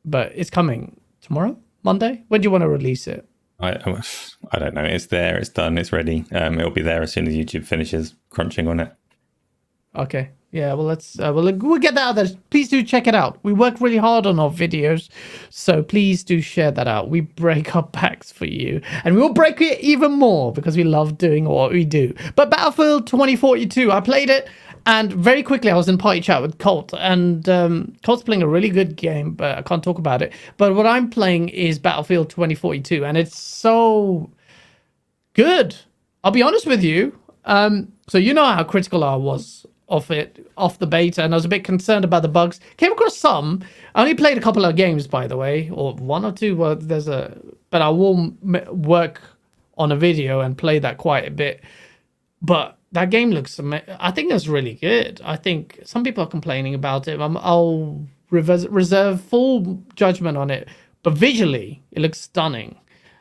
But it's coming tomorrow. Monday? When do you want to release it? I don't know. It's there. It's done. It's ready. It'll be there as soon as YouTube finishes crunching on it. Okay. Yeah. Well, let's. We'll get that out there. Please do check it out. We work really hard on our videos, so please do share that out. We break our backs for you, and we will break it even more because we love doing what we do. But Battlefield 2042, I played it. And very quickly, I was in party chat with Colt, and Colt's playing a really good game, but I can't talk about it. But what I'm playing is Battlefield 2042, and it's so good. I'll be honest with you. So you know how critical I was of it, off the beta, and I was a bit concerned about the bugs. Came across some. I only played a couple of games, by the way, or one or two. Well, but I will work on a video and play that quite a bit. But that game looks amazing. I think it's really good. I think some people are complaining about it. I'll reserve full judgment on it. But visually, it looks stunning.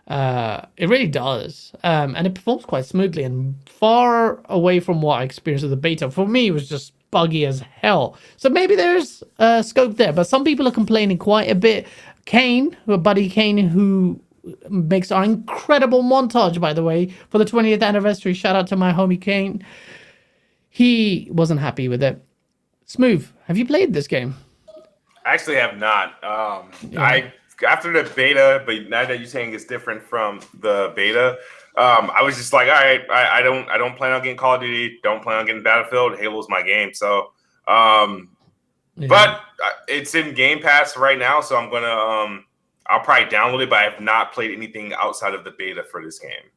It really does. And it performs quite smoothly and far away from what I experienced with the beta. For me, it was just buggy as hell. So maybe there's scope there. But some people are complaining quite a bit. Buddy Kane, who makes our incredible montage, by the way, for the 20th anniversary. Shout out to my homie Kane. He wasn't happy with it. Smooth, have you played this game? I actually have not. I after the beta, but now that you're saying it's different from the beta, I was just like, all right, I don't plan on getting Call of Duty, don't plan on getting Battlefield. Halo's my game, so but it's in Game Pass right now, so I'm gonna I'll probably download it, but I have not played anything outside of the beta for this game.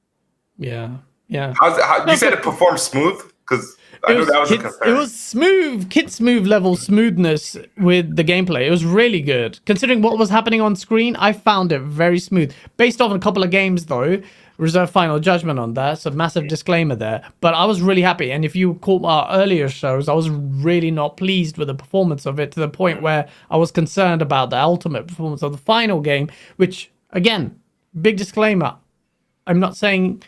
Yeah. You said it performed smooth? Because I knew that was a concern. It was smooth, kid smooth level smoothness with the gameplay. It was really good. Considering what was happening on screen, I found it very smooth. Based off a couple of games, though, reserve final judgment on that, so massive disclaimer there. But I was really happy, and if you caught our earlier shows, I was really not pleased with the performance of it, to the point where I was concerned about the ultimate performance of the final game, which, again, big disclaimer, I'm not saying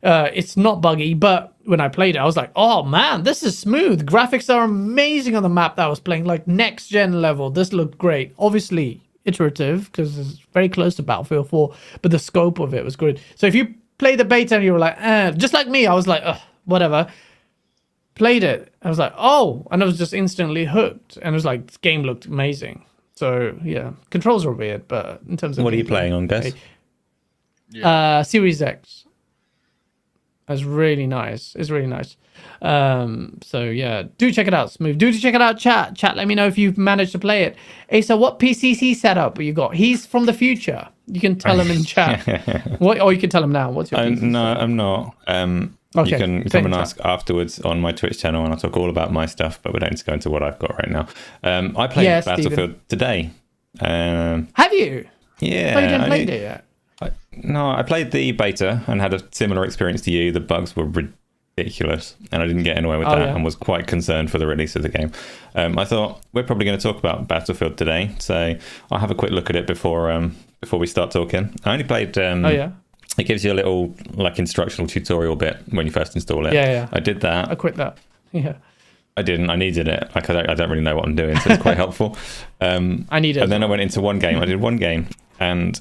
it's not buggy, but when I played it, I was like, oh man, this is smooth. Graphics are amazing on the map that I was playing, like next gen level. This looked great. Obviously iterative because it's very close to Battlefield 4, but the scope of it was good. So if you play the beta and you were like, just like me, I was like, whatever. Played it, I was like, oh, and I was just instantly hooked, and it was like, this game looked amazing. So yeah, controls are weird, but in terms of what are you playing on, Gus? Series X. It's really nice. It's really nice. So yeah, do check it out, Smooth. Do check it out, chat. Let me know if you've managed to play it. Hey, so what PCC setup you got? He's from the future. You can tell him in chat. What? Or you can tell him now. What's your PCC No, setup? I'm not. You can come and ask afterwards on my Twitch channel, and I'll talk all about my stuff, but we don't need to go into what I've got right now. I played Battlefield today. Have you? Yeah. Oh, you didn't play it yet? No, I played the beta and had a similar experience to you. The bugs were ridiculous, and I didn't get anywhere with that, and was quite concerned for the release of the game. I thought we're probably going to talk about Battlefield today, so I'll have a quick look at it before we start talking. I only played... It gives you a little like instructional tutorial bit when you first install it. Yeah. I did that. I quit that. Yeah. I didn't. I needed it. Like I don't really know what I'm doing, so it's quite helpful. I need it. And then I went into one game. I did one game, and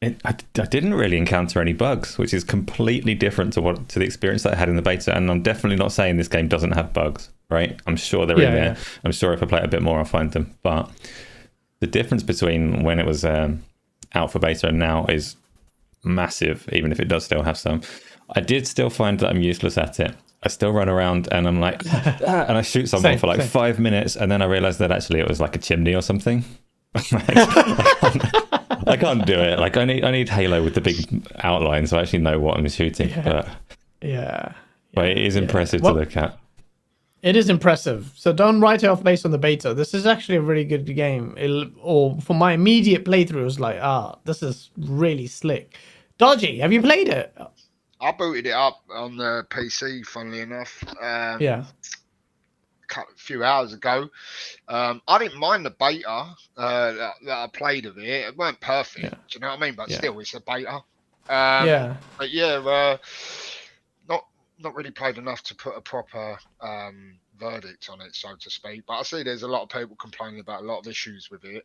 I didn't really encounter any bugs, which is completely different to the experience that I had in the beta. And I'm definitely not saying this game doesn't have bugs, right? I'm sure they're in there. I'm sure if I play it a bit more, I'll find them. But the difference between when it was out for beta and now is massive, even if it does still have some. I did still find that I'm useless at it. I still run around and I'm like, and I shoot someone for like 5 minutes, and then I realized that actually it was like a chimney or something. I can't do it. Like I need Halo with the big outline, so I actually know what I'm shooting. But it is impressive to look at. It is impressive. So don't write it off based on the beta. This is actually a really good game. Or for my immediate playthrough, it was like, this is really slick. Dodgy, have you played it? I booted it up on the PC, funnily enough. A few hours ago. I didn't mind the beta that I played of it. It weren't perfect, do you know what I mean? But still, it's a beta. But not really played enough to put a proper verdict on it, so to speak. But I see there's a lot of people complaining about a lot of issues with it.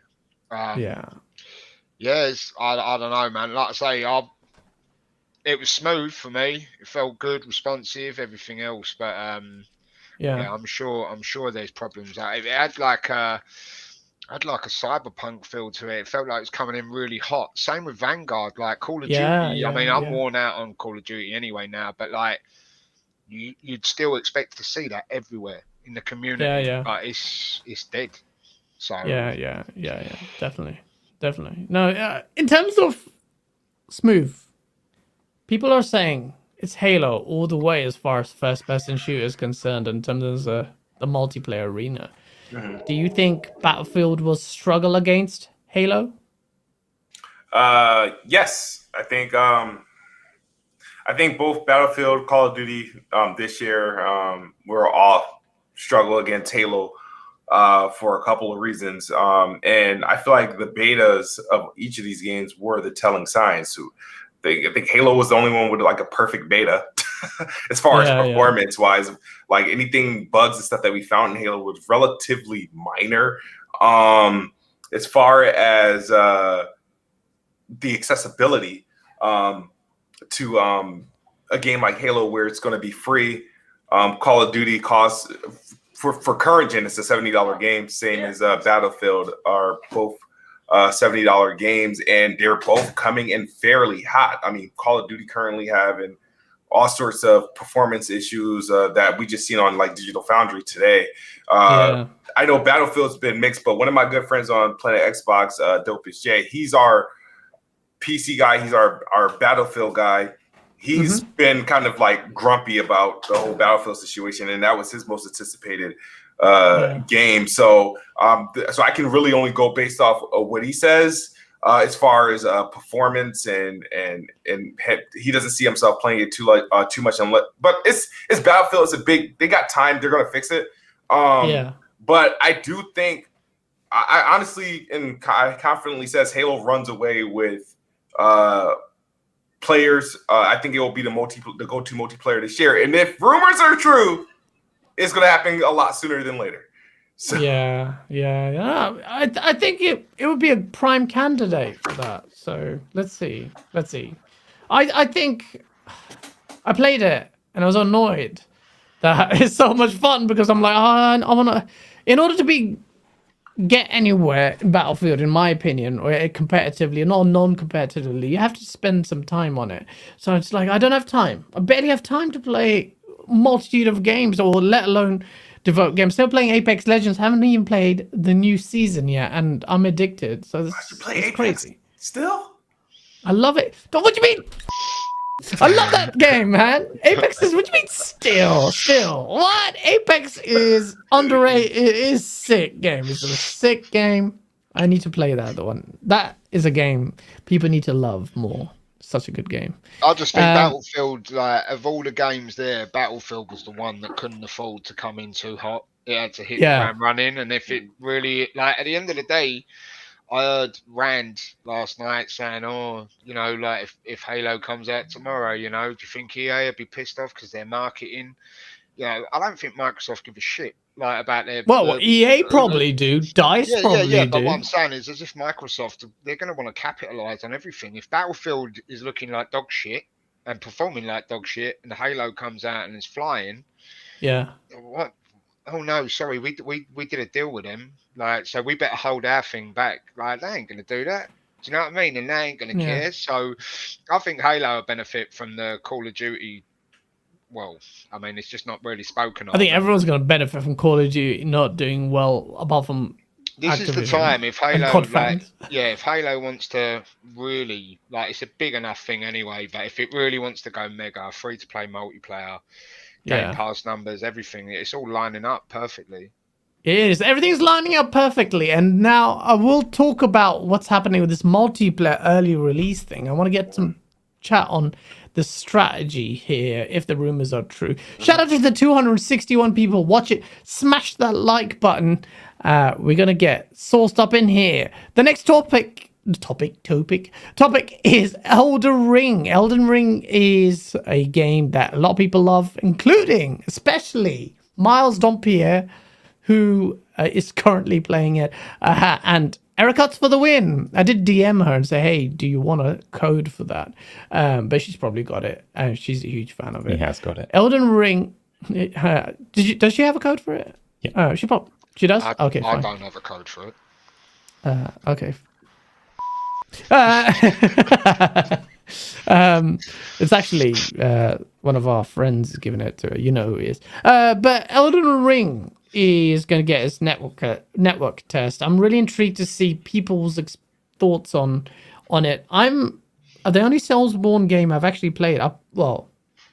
I don't know, man. Like I say, it was smooth for me. It felt good, responsive, everything else. But I'm sure there's problems. It had like a cyberpunk feel to it. It felt like it was coming in really hot. Same with Vanguard, like Call of Duty. I mean, I'm worn out on Call of Duty anyway now, but like you'd still expect to see that everywhere in the community. But it's dead. So definitely. No, in terms of smooth, people are saying it's Halo all the way as far as first-person shooter is concerned in terms of the multiplayer arena. Mm-hmm. Do you think Battlefield will struggle against Halo? Yes, I think both Battlefield, Call of Duty this year will all struggle against Halo for a couple of reasons. And I feel like the betas of each of these games were the telling signs. So I think Halo was the only one with like a perfect beta as far as performance wise. Like anything bugs and stuff that we found in Halo was relatively minor. As far as the accessibility to a game like Halo, where it's going to be free. Call of Duty costs for current gen, it's a $70 game, same as Battlefield, are both $70 games, and they're both coming in fairly hot. I mean, Call of Duty currently having all sorts of performance issues that we just seen on like Digital Foundry today. I know Battlefield's been mixed, but one of my good friends on Planet Xbox, Dopest J, he's our PC guy, he's our Battlefield guy. He's been kind of like grumpy about the whole Battlefield situation, and that was his most anticipated game. So so I can really only go based off of what he says as far as performance, and he doesn't see himself playing it too much. But it's Battlefield. It's they got time. They're gonna fix it. But I do think, I honestly and I confidently says Halo runs away with players. I think it will be the go-to multiplayer this year. And if rumors are true, it's going to happen a lot sooner than later. So. I think it would be a prime candidate for that. So let's see. I think I played it and I was annoyed that it's so much fun, because I'm like, I want to, in order to get anywhere in Battlefield, in my opinion, or competitively and non-competitively, you have to spend some time on it. So it's like, I don't have time. I barely have time to play a multitude of games, or let alone devote games. Still playing Apex Legends. Haven't even played the new season yet, and I'm addicted. So it's Apex crazy. Still? I love it. What do you mean? I love that game, man. Apex is, what do you mean still? What? Apex is underrated. It is sick game. It's a sick game. I need to play that one. That is a game people need to love more. Such a good game. I just think Battlefield, like, of all the games there, Battlefield was the one that couldn't afford to come in too hot. It had to hit the ground running, and if it really, like, at the end of the day, I heard Rand last night saying, "Oh, you know, like if Halo comes out tomorrow, you know, do you think EA would be pissed off because they're marketing?" You know, I don't think Microsoft give a shit like about their. Well, EA probably do. DICE probably do. But what I'm saying is, as if Microsoft, they're going to want to capitalize on everything. If Battlefield is looking like dog shit and performing like dog shit, and Halo comes out and is flying, what? Oh no, sorry, we did a deal with them. Like, so we better hold our thing back. Like, they ain't gonna do that. Do you know what I mean? And they ain't gonna care. So I think Halo will benefit from the Call of Duty. Well, I mean, it's just not really spoken of. I think everyone's gonna benefit from Call of Duty not doing well, apart from this Activision. Is the time if Halo, like, if Halo wants to really, like, it's a big enough thing anyway. But if it really wants to go mega, free to play multiplayer. Game Pass numbers, everything. It's all lining up perfectly. It is. Everything's lining up perfectly. And now I will talk about what's happening with this multiplayer early release thing. I want to get some chat on the strategy here, if the rumors are true. Shout out to the 261 people. Watch it. Smash that like button. We're going to get sourced up in here. The next topic is Elden Ring. Elden Ring is a game that a lot of people love, including, especially, Miles Dompierre, who is currently playing it. And Ericut's for the win. I did DM her and say, hey, do you want a code for that? But she's probably got it. And she's a huge fan of it. He has got it. Elden Ring. Does she have a code for it? Yeah. She does? Okay, fine. I don't have a code for it. Okay. It's actually one of our friends giving it to her. You know who he is. But Elden Ring is going to get its network test. I'm really intrigued to see people's thoughts on it. The only Soulsborne game I've actually played,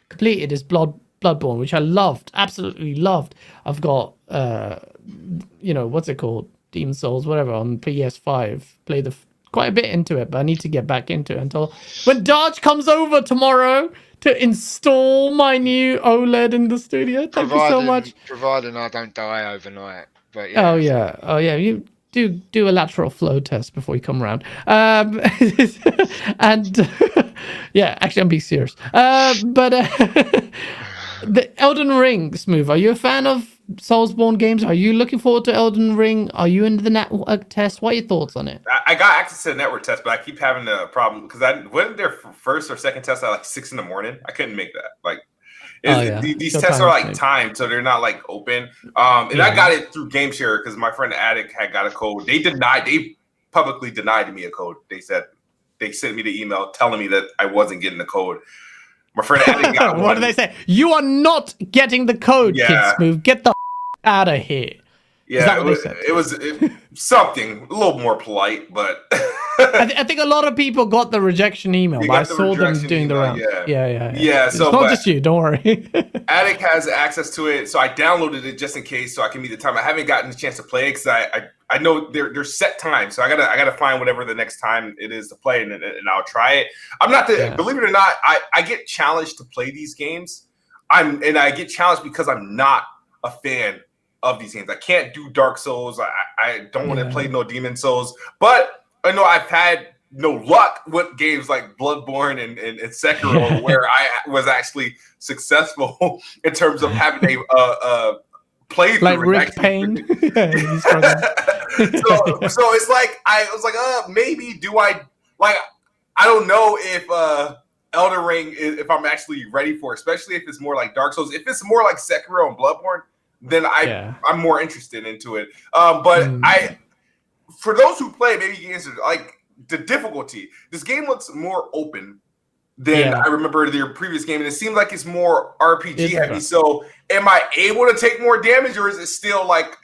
completed, is Bloodborne, which I loved, absolutely loved. I've got what's it called, Demon Souls, whatever, on PS5. Played quite a bit into it, but I need to get back into it until when Dodge comes over tomorrow to install my new OLED in the studio. Thank you so much. Providing I don't die overnight. But yeah. Oh yeah. You do a lateral flow test before you come around. And yeah, actually, I'm being serious. But the Elden Ring, Smooth. Are you a fan of Soulsborne games? Are you looking forward to Elden Ring? Are you into the network test? What are your thoughts on it? I got access to the network test, but I keep having a problem because I went there for first or second test at like 6 a.m. I couldn't make that. Like, these tests are like timed, so they're not like open. And I got it through GameShare because my friend Attic had got a code. They publicly denied me a code. They said they sent me the email telling me that I wasn't getting the code. My friend Attic got one. What did they say? You are not getting the code, Kid Smooth. Get the out of here. Yeah, it was something a little more polite, but I think a lot of people got the rejection email. But I saw them doing the round. Yeah. So it's not just you. Don't worry. Attic has access to it, so I downloaded it just in case, so I can meet the time. I haven't gotten a chance to play it because I know there's set times, so I gotta find whatever the next time it is to play, and I'll try it. I'm not believe it or not, I get challenged to play these games. I get challenged because I'm not a fan of these games. I can't do Dark Souls. I don't want to play no Demon Souls. But I know I've had no luck with games like Bloodborne and Sekiro, where I was actually successful in terms of having a playthrough. Like Rick Payne. So it's like I was like, maybe do I like? I don't know if Elden Ring if I'm actually ready for it, especially if it's more like Dark Souls. If it's more like Sekiro and Bloodborne, then I'm more interested into it. For those who play, maybe you can answer like the difficulty. This game looks more open than I remember their previous game, and it seems like it's more RPG heavy. So, am I able to take more damage, or is it still like,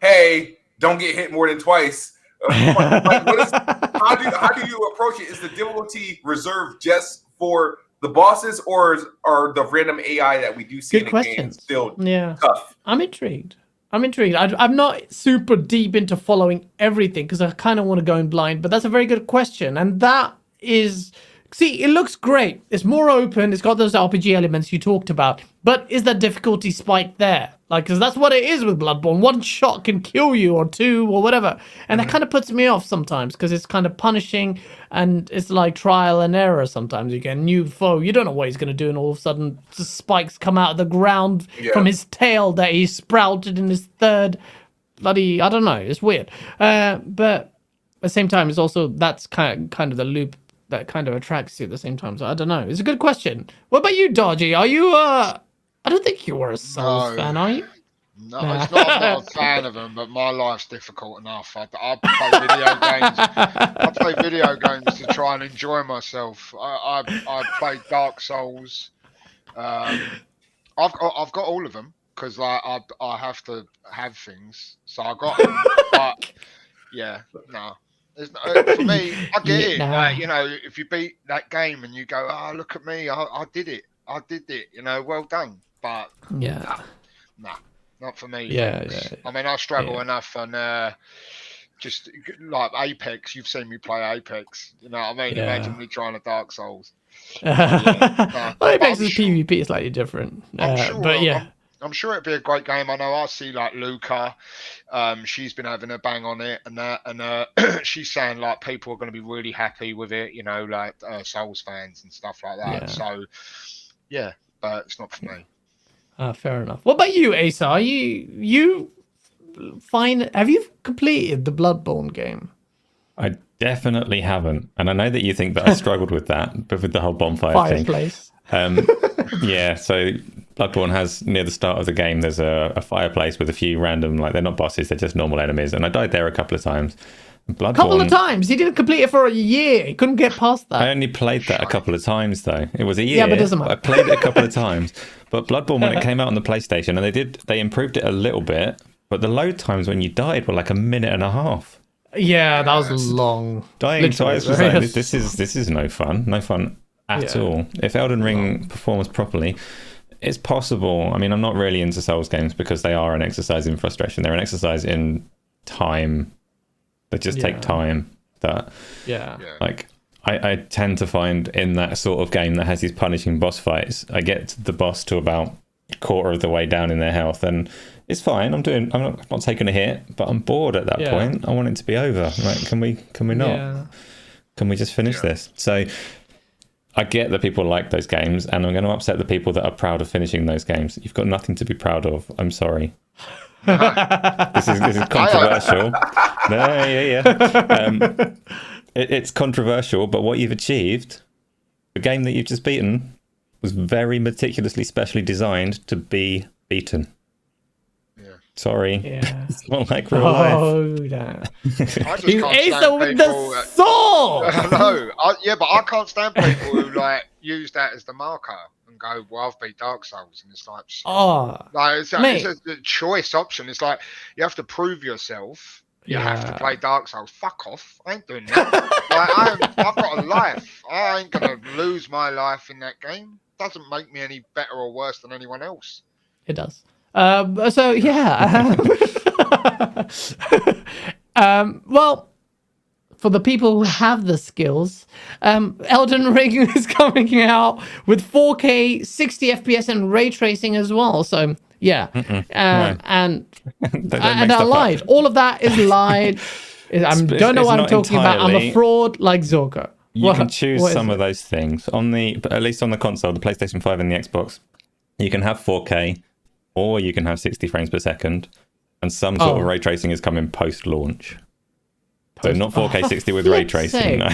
hey, don't get hit more than twice? How do you approach it? Is the difficulty reserved just for the bosses, or are the random AI that we do see Good in the game questions. still Yeah. tough? I'm intrigued. I'm not super deep into following everything because I kind of want to go in blind, but that's a very good question. And that is, see, it looks great. It's more open. It's got those RPG elements you talked about. But is that difficulty spike there? Like, because that's what it is with Bloodborne. One shot can kill you, or two, or whatever. And that kind of puts me off sometimes because it's kind of punishing, and it's like trial and error sometimes. You get a new foe. You don't know what he's going to do, and all of a sudden spikes come out of the ground from his tail that he sprouted in his third bloody... I don't know. It's weird. But at the same time, it's also... That's kind of the loop that kind of attracts you at the same time. So I don't know. It's a good question. What about you, Dodgy? Are you... I don't think you were a Souls fan, are you? No, it's not. I'm not a fan of them, but my life's difficult enough. I play video games. I play video games to try and enjoy myself. I play Dark Souls. I've got all of them because I have to have things, so I got them. But yeah, no. For me, I get it. You know, if you beat that game and you go, "Oh, look at me! I did it! I did it!" You know, well done. But nah, not for me. Yeah. I mean, I struggle enough on just like Apex. You've seen me play Apex. You know what I mean? Yeah. Imagine me trying a Dark Souls. Apex is PvP is slightly different. I'm sure it'd be a great game. I know I see like Luca, she's been having a bang on it, and she's saying like people are going to be really happy with it. You know, like Souls fans and stuff like that. Yeah. So yeah, but it's not for me. Fair enough. What about you, Asa? Are you find... Have you completed the Bloodborne game? I definitely haven't, and I know that you think that I struggled with that, but with the whole bonfire Fireplace. thing. Yeah, so Bloodborne has, near the start of the game, there's a fireplace with a few random, like, they're not bosses, they're just normal enemies, and I died there a couple of times. Bloodborne, couple of times. He didn't complete it for a year. He couldn't get past that. I only played that a couple of times, though. It was a year. Yeah, but it doesn't matter. I played it a couple of times. But Bloodborne, when it came out on the PlayStation, and they improved it a little bit, but the load times when you died were like a minute and a half. Yeah, that was long. Dying twice was like, this is no fun at all. If Elden Ring performs properly, it's possible. I mean, I'm not really into Souls games because they are an exercise in frustration. They're an exercise in time. They just take time. Like I tend to find in that sort of game that has these punishing boss fights, I get the boss to about a quarter of the way down in their health, and it's fine. I'm not taking a hit, but I'm bored at that point. I want it to be over. Like, can we not? Yeah. Can we just finish this? So I get that people like those games, and I'm going to upset the people that are proud of finishing those games. You've got nothing to be proud of. I'm sorry. This is controversial. It's controversial, but what you've achieved, the game that you've just beaten, was very meticulously, specially designed to be beaten. Sorry. Yeah. It's not like real life. Oh, no. I just can't stand with people. The sword! No, but I can't stand people who like use that as the marker and go, "Well, I've beat Dark Souls," and it's like, it's a choice option. It's like you have to prove yourself. You have to play Dark Souls. Fuck off! I ain't doing that. I've got a life. I ain't gonna lose my life in that game. Doesn't make me any better or worse than anyone else. It does. So yeah. Well, for the people who have the skills, Elden Ring is coming out with 4K 60 FPS and ray tracing as well. So yeah, and I lied. All of that is lied. I don't know what I'm talking about. I'm a fraud like Zorko. You can choose some of those things but at least on the console, the PlayStation 5 and the Xbox. You can have 4K, or you can have 60 frames per second, and some sort of ray tracing is coming post-launch. So not 4K 60 with ray tracing. No.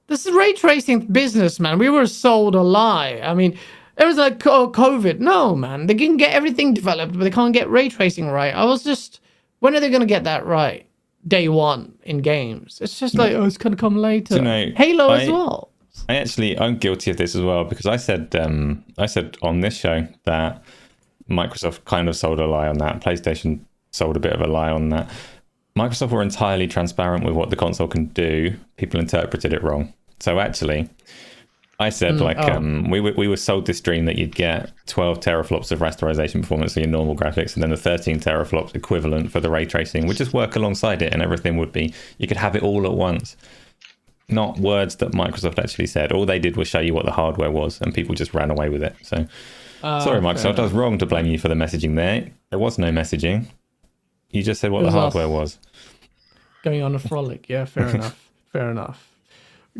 This is ray tracing business, man. We were sold a lie. I mean, it was like COVID. No, man. They can get everything developed, but they can't get ray tracing right. I was just, when are they going to get that right? Day one in games. It's just like, it's going to come later. You know, Halo as well. I'm guilty of this as well, because I said on this show that Microsoft kind of sold a lie on that. PlayStation sold a bit of a lie on that. Microsoft were entirely transparent with what the console can do. People interpreted it wrong. So actually, I said we were sold this dream that you'd get 12 teraflops of rasterization performance for your normal graphics, and then the 13 teraflops equivalent for the ray tracing would just work alongside it, and everything would be, you could have it all at once. Not words that Microsoft actually said. All they did was show you what the hardware was, and people just ran away with it. So sorry, Microsoft, I was wrong to blame you for the messaging there. There was no messaging. You just said what the hardware was. Going on a frolic, yeah, fair enough. Fair enough.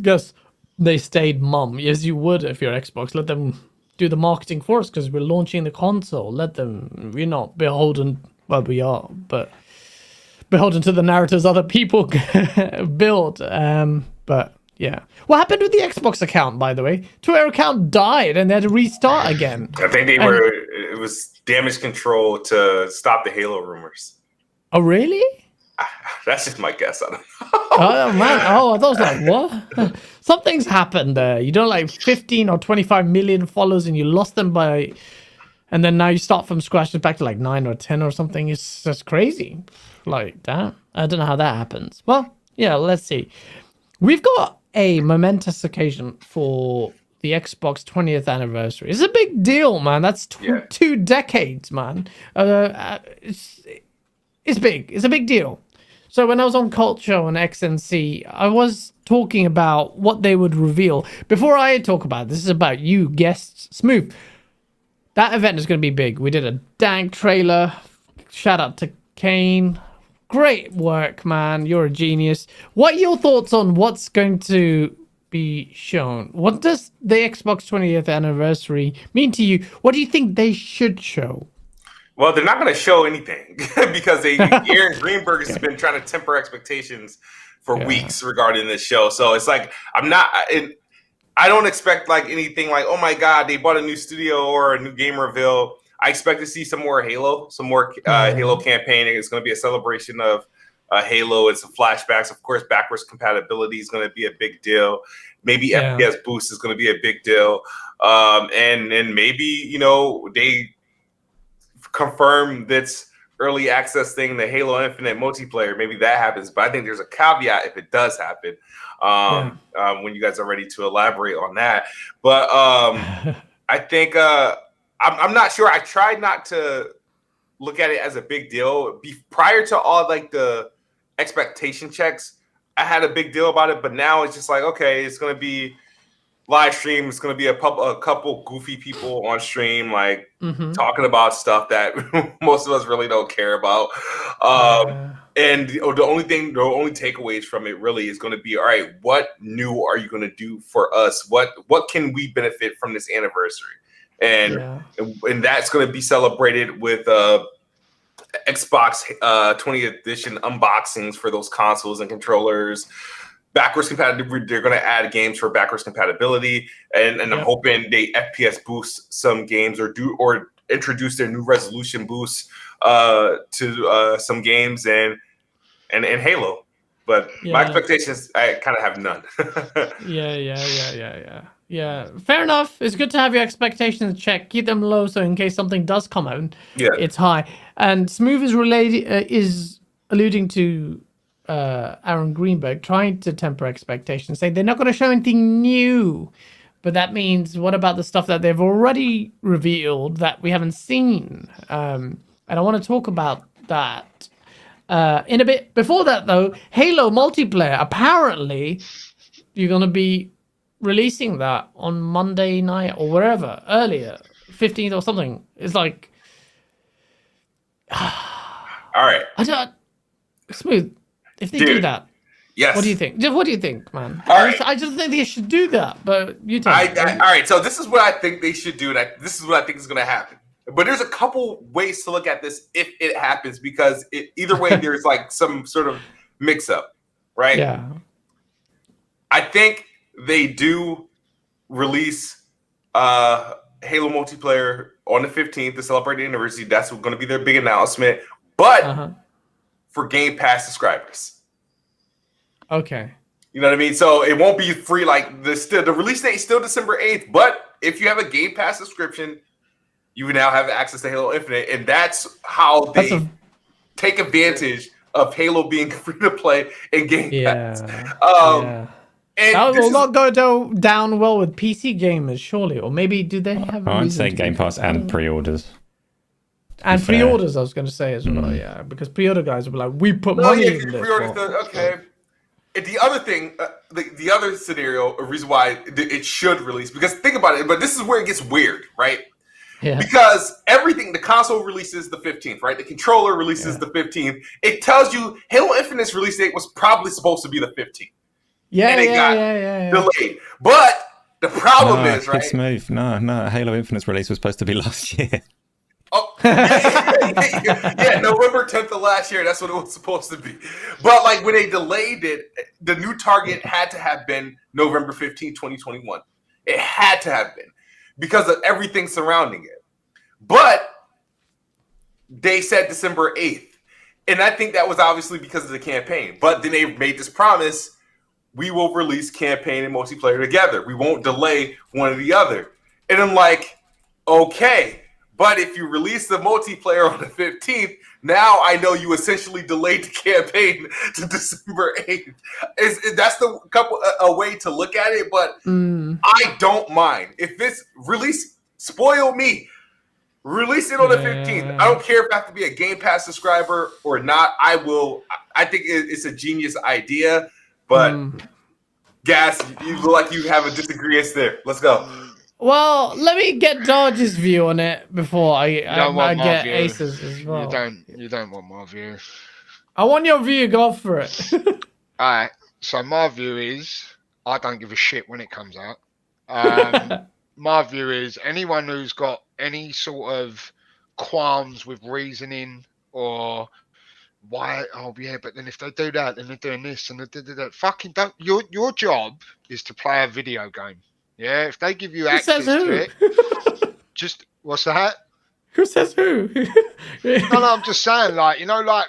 Guess they stayed mum, as you would if you're Xbox. Let them do the marketing for us because we're launching the console. Let them, we're not beholden, well, we are, but beholden to the narratives other people build. But yeah. What happened with the Xbox account, by the way? Twitter account died and they had to restart again. I think it was damage control to stop the Halo rumors. Oh, really? That's just my guess. I don't know. Oh, man. Oh, I was like, what? Something's happened there. You don't like 15 or 25 million followers and you lost them by... And then now you start from scratch back to like 9 or 10 or something. It's just crazy. Like, damn. I don't know how that happens. Well, yeah, let's see. We've got a momentous occasion for the Xbox 20th anniversary. It's a big deal, man. That's 2 decades, man. It's big. It's a big deal. So when I was on Culture on XNC, I was talking about what they would reveal. Before I talk about it, this is about you, guests. Smooth. That event is going to be big. We did a dank trailer. Shout out to Kane. Great work, man. You're a genius. What are your thoughts on what's going to be shown? What does the Xbox 20th anniversary mean to you? What do you think they should show? Well, they're not going to show anything because Aaron Greenberg has been trying to temper expectations for weeks regarding this show. So it's like I don't expect like anything like, oh my God, they bought a new studio or a new game reveal. I expect to see some more Halo, Halo campaign. It's going to be a celebration of Halo. It's flashbacks. Of course, backwards compatibility is going to be a big deal. Maybe FPS boost is going to be a big deal. And maybe, they confirm this early access thing, the Halo Infinite multiplayer. Maybe that happens. But I think there's a caveat if it does happen when you guys are ready to elaborate on that. But I think... I'm not sure. I tried not to look at it as a big deal. Prior to all like the expectation checks, I had a big deal about it. But now it's just like, okay, it's going to be live stream. It's going to be a couple goofy people on stream, like talking about stuff that most of us really don't care about. And the only takeaways from it really is going to be, all right, what new are you going to do for us? What can we benefit from this anniversary? And that's going to be celebrated with Xbox 20th edition unboxings for those consoles and controllers. Backwards compatibility, they're going to add games for backwards compatibility, and I'm hoping they FPS boost some games or introduce their new resolution boosts to some games and Halo. But my expectations, I kind of have none. Yeah, fair enough. It's good to have your expectations checked. Keep them low so in case something does come out, it's high. And Smooth is alluding to Aaron Greenberg trying to temper expectations, saying they're not going to show anything new. But that means, what about the stuff that they've already revealed that we haven't seen? And I want to talk about that in a bit. Before that, though, Halo multiplayer. Apparently, you're going to be releasing that on Monday night or wherever, earlier, 15th or something. It's like... All right. Smooth, if they do that, what do you think? What do you think, man? I just think they should do that, but you tell me. All right, so this is what I think they should do. This is what I think is going to happen. But there's a couple ways to look at this if it happens, because either way, there's like some sort of mix-up, right? Yeah. I think they do release Halo multiplayer on the 15th to celebrate the anniversary. That's going to be their big announcement. But for Game Pass subscribers. Okay. You know what I mean? So it won't be free. Like the release date is still December 8th. But if you have a Game Pass subscription, you now have access to Halo Infinite. And that's how they take advantage of Halo being free to play in Game Pass. And That this will is, not go down well with PC gamers, surely. Or maybe do they have? A I'd reason say to Game do that? Pass and pre-orders. And fair. pre-orders, I was going to say as well, yeah, because pre-order guys will be like, we put no, money yeah, in this. pre-order Well, okay. And the other thing, the other scenario, a reason why it should release, because think about it, but this is where it gets weird, right? yeah. Because everything, the console releases the 15th, right? The controller releases the 15th. It tells you Halo Infinite's release date was probably supposed to be the 15th. Yeah, and it got delayed. But the problem is, right? It's moved. No. Halo Infinite's release was supposed to be last year. Oh, yeah, November 10th of last year. That's what it was supposed to be. But like when they delayed it, the new target had to have been November 15th, 2021. It had to have been because of everything surrounding it. But they said December 8th. And I think that was obviously because of the campaign. But then they made this promise, we will release campaign and multiplayer together. We won't delay one or the other. And I'm like, okay. But if you release the multiplayer on the 15th, now I know you essentially delayed the campaign to December 8th. That's a way to look at it, but I don't mind. If it's release, spoil me. Release it on the 15th. I don't care if I have to be a Game Pass subscriber or not. I think it's a genius idea, but Gas, you look like you have a disagreement there. Let's go. Well, let me get Dodge's view on it before I get Ace's as well. You don't want my view. I want your view. Go for it. Alright, so my view is I don't give a shit when it comes out. My view is anyone who's got any sort of qualms with reasoning or why, oh yeah, but then if they do that, then they're doing this and they do that. Fucking don't. Your job is to play a video game. Yeah, if they give you access to it, just what's that? Who says who? No, I'm just saying,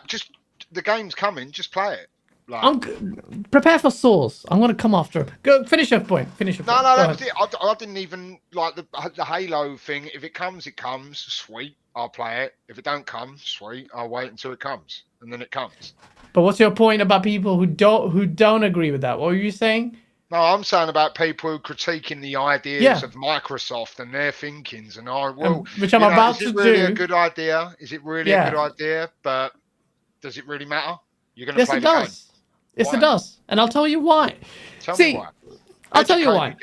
just the game's coming, just play it. Prepare for Source. I'm gonna come after him. Go finish your point. No, that was it. I didn't even like the Halo thing. If it comes, it comes. Sweet, I'll play it. If it don't come, sweet, I'll wait until it comes, and then it comes. But what's your point about people who don't agree with that? What were you saying? No, I'm saying about people who critiquing the ideas of Microsoft and their thinkings, and which I'm about to do. Is it really a good idea? Is it really a good idea? But does it really matter? You're going to play the game. Yes, it does, and I'll tell you why. Tell me why. I'll tell you why.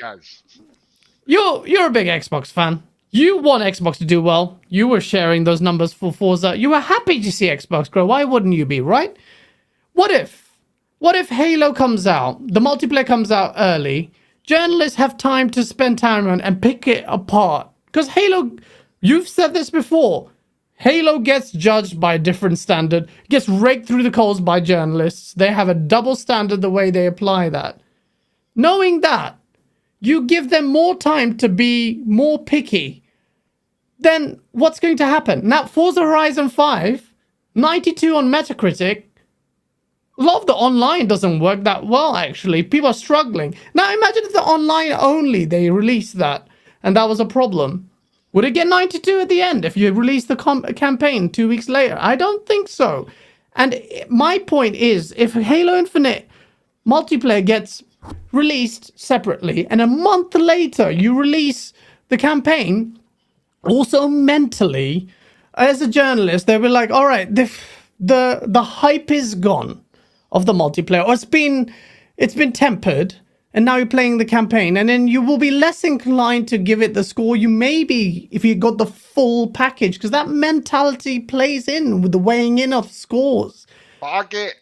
You're a big Xbox fan. You want Xbox to do well. You were sharing those numbers for Forza. You were happy to see Xbox grow. Why wouldn't you be, right? What if Halo comes out, the multiplayer comes out early, journalists have time to spend time on and pick it apart? Because Halo, you've said this before, Halo gets judged by a different standard, gets raked through the coals by journalists. They have a double standard the way they apply that. Knowing that, you give them more time to be more picky, then what's going to happen? Now, Forza Horizon 5, 92 on Metacritic. A lot of the online doesn't work that well, actually. People are struggling. Now, imagine if the online only, they released that, and that was a problem. Would it get 92 at the end if you release the campaign 2 weeks later? I don't think so. And my point is, if Halo Infinite multiplayer gets released separately, and a month later you release the campaign, also mentally, as a journalist, they'll be like, all right, the hype is gone of the multiplayer, or it's been tempered, and now you're playing the campaign, and then you will be less inclined to give it the score you maybe if you got the full package, because that mentality plays in with the weighing in of scores. But I get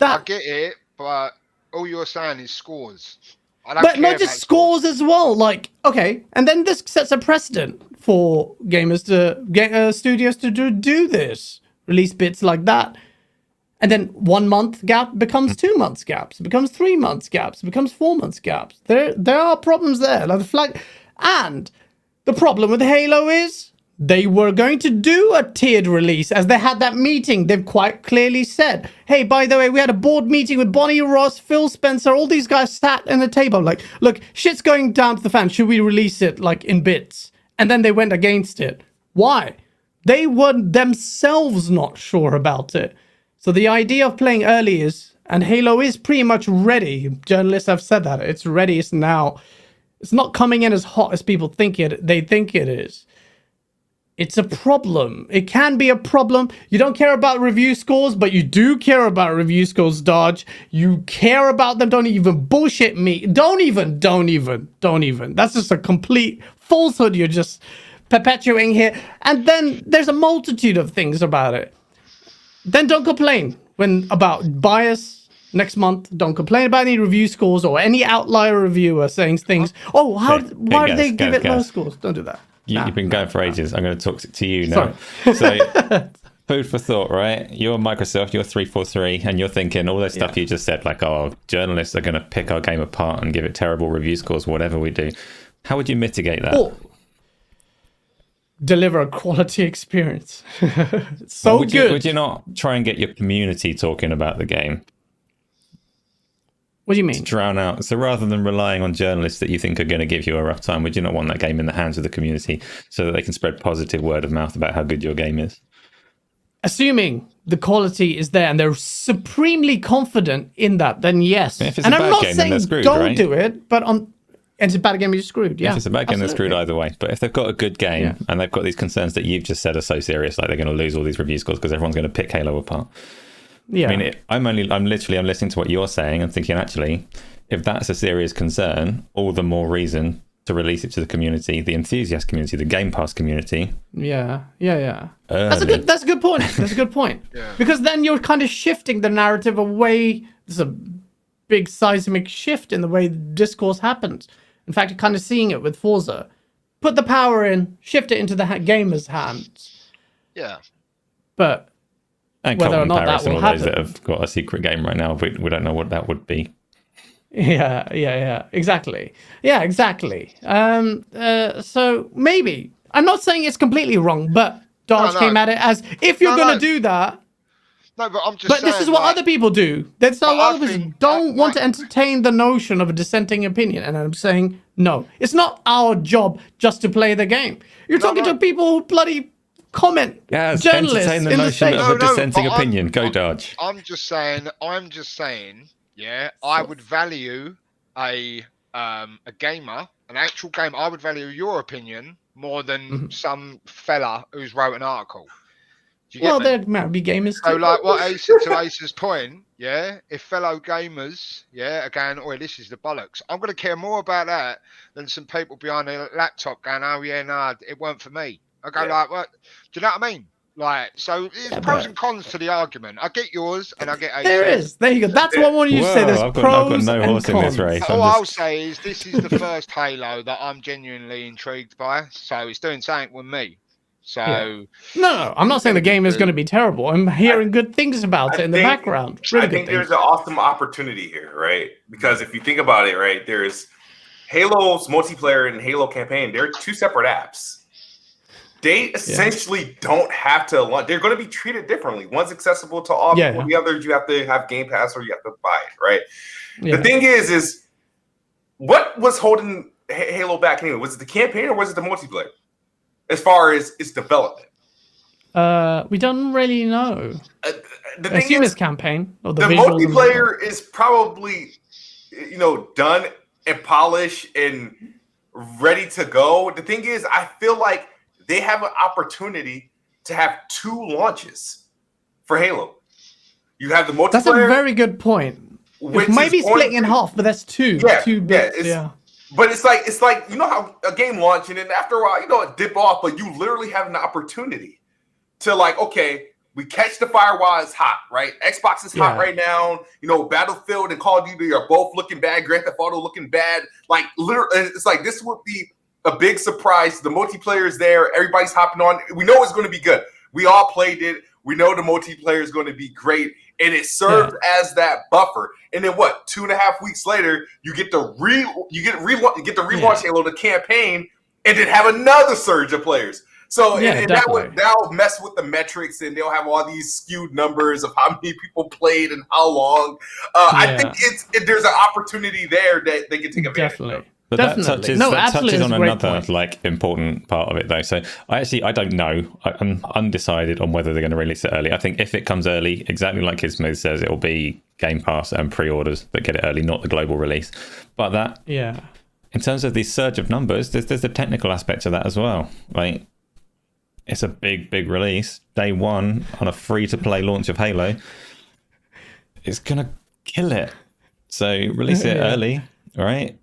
it, but all you're saying is scores. But not just scores as well. Like, okay, and then this sets a precedent for gamers to get studios to do this, release bits like that. And then 1 month gap becomes 2 months gaps, it becomes 3 months gaps, it becomes 4 months gaps. There are problems there. Like the flag, and the problem with Halo is they were going to do a tiered release as they had that meeting. They've quite clearly said, hey, by the way, we had a board meeting with Bonnie Ross, Phil Spencer, all these guys sat in the table like, look, shit's going down to the fan. Should we release it like in bits? And then they went against it. Why? They were themselves not sure about it. So the idea of playing early is, And Halo is pretty much ready. Journalists have said that. It's ready. It's now. It's not coming in as hot as people think they think it is. It's a problem. It can be a problem. You don't care about review scores, but you do care about review scores, Dodge. You care about them. Don't even bullshit me. Don't even. That's just a complete falsehood you're just perpetuating here. And then there's a multitude of things about it. Then don't complain about bias next month. Don't complain about any review scores or any outlier reviewer saying things. Oh, why did they give it low scores? Don't do that. You've been going for ages. I'm going to talk to you now. So, food for thought, right? You're Microsoft, you're 343, and you're thinking all that stuff you just said, like, oh, journalists are going to pick our game apart and give it terrible review scores, whatever we do. How would you mitigate that? Or deliver a quality experience. So would good. Would you not try and get your community talking about the game? What do you mean? Drown out. So rather than relying on journalists that you think are going to give you a rough time, would you not want that game in the hands of the community so that they can spread positive word of mouth about how good your game is? Assuming the quality is there and they're supremely confident in that, then yes. If it's and a I'm bad not game, saying then they're screwed, don't right? do it, but and it's a bad game, you're screwed. Yeah. If it's a bad game, they're screwed either way. But if they've got a good game and they've got these concerns that you've just said are so serious, like they're going to lose all these review scores because everyone's going to pick Halo apart. Yeah. I mean, I'm listening to what you're saying and thinking, actually, if that's a serious concern, all the more reason to release it to the community, the enthusiast community, the Game Pass community. Yeah. That's a good point. That's a good point. Yeah. Because then you're kind of shifting the narrative away. There's a big seismic shift in the way the discourse happens. In fact, you're kind of seeing it with Forza. Put the power in, shift it into the gamers' hands. Yeah. But and whether or not that comparison, will all those happen. that have got a secret game right now, we don't know what that would be. Yeah, exactly. So maybe. I'm not saying it's completely wrong, but Dodge came at it as, if you're going to do that. No, but I'm just But saying, this is what other people do. That's how others don't want to I- entertain the notion of a dissenting opinion. And I'm saying, no. It's not our job just to play the game. You're talking to people who bloody comment. Yes, journalists entertain the in the notion States. of a dissenting but opinion. Go Dodge. I'm just saying, yeah, I would value a gamer, an actual gamer. I would value your opinion more than some fella who's wrote an article. Do you get me? There might be gamers So, too. like, what to Ace's point, yeah, if fellow gamers, yeah, are going, oh, this is the bollocks, I'm going to care more about that than some people behind their laptop going, oh, yeah, no, it weren't for me. I go, like, what? Do you know what I mean? Like, so there's pros and cons to the argument. I get yours and I get Ace's. There is. There you go. That's what I wanted you to say. There's I've pros got no and horse cons. in this race. All I'll say is this is the first Halo that I'm genuinely intrigued by. So it's doing something with me. So No, I'm not saying the game is going to be terrible. I'm hearing good things about it in the background. Really I think good there's an awesome opportunity here, right? Because if you think about it, right, there's Halo's multiplayer and Halo campaign. They're two separate apps. They essentially don't have to launch. They're going to be treated differently. One's accessible to all people. The others, you have to have Game Pass or you have to buy it, right? Yeah. The thing is what was holding Halo back anyway? Was it the campaign or was it the multiplayer? As far as its development, we don't really know. The I thing assume is, it's campaign. Or the multiplayer is probably, done and polished and ready to go. The thing is, I feel like they have an opportunity to have two launches for Halo. You have the multiplayer. That's a very good point. It might be splitting in half, but that's two. Two bits. But it's like you know how a game launch and then after a while it dip off, but you literally have an opportunity to okay, we catch the fire while it's hot, right? Xbox is hot right now. Battlefield and Call of Duty are both looking bad. Grand Theft Auto looking bad. Like literally, it's like this would be a big surprise. The multiplayer is there. Everybody's hopping on. We know it's going to be good. We all played it. We know the multiplayer is going to be great. And it served as that buffer. And then 2.5 weeks later, you get to relaunch Halo, the campaign, and then have another surge of players. So that'll mess with the metrics, and they'll have all these skewed numbers of how many people played and how long. I think there's an opportunity there that they can take advantage of. But Definitely. that absolutely, touches on it's a great another point. like important part of it though. So I don't know. I'm undecided on whether they're going to release it early. I think if it comes early, exactly like Kid Smooth says, it will be Game Pass and pre-orders that get it early, not the global release. But that, Yeah. in terms of the surge of numbers, there's the technical aspect to that as well. Like, it's a big release. Day one on a free-to-play launch of Halo. It's gonna kill it. So release it early, right?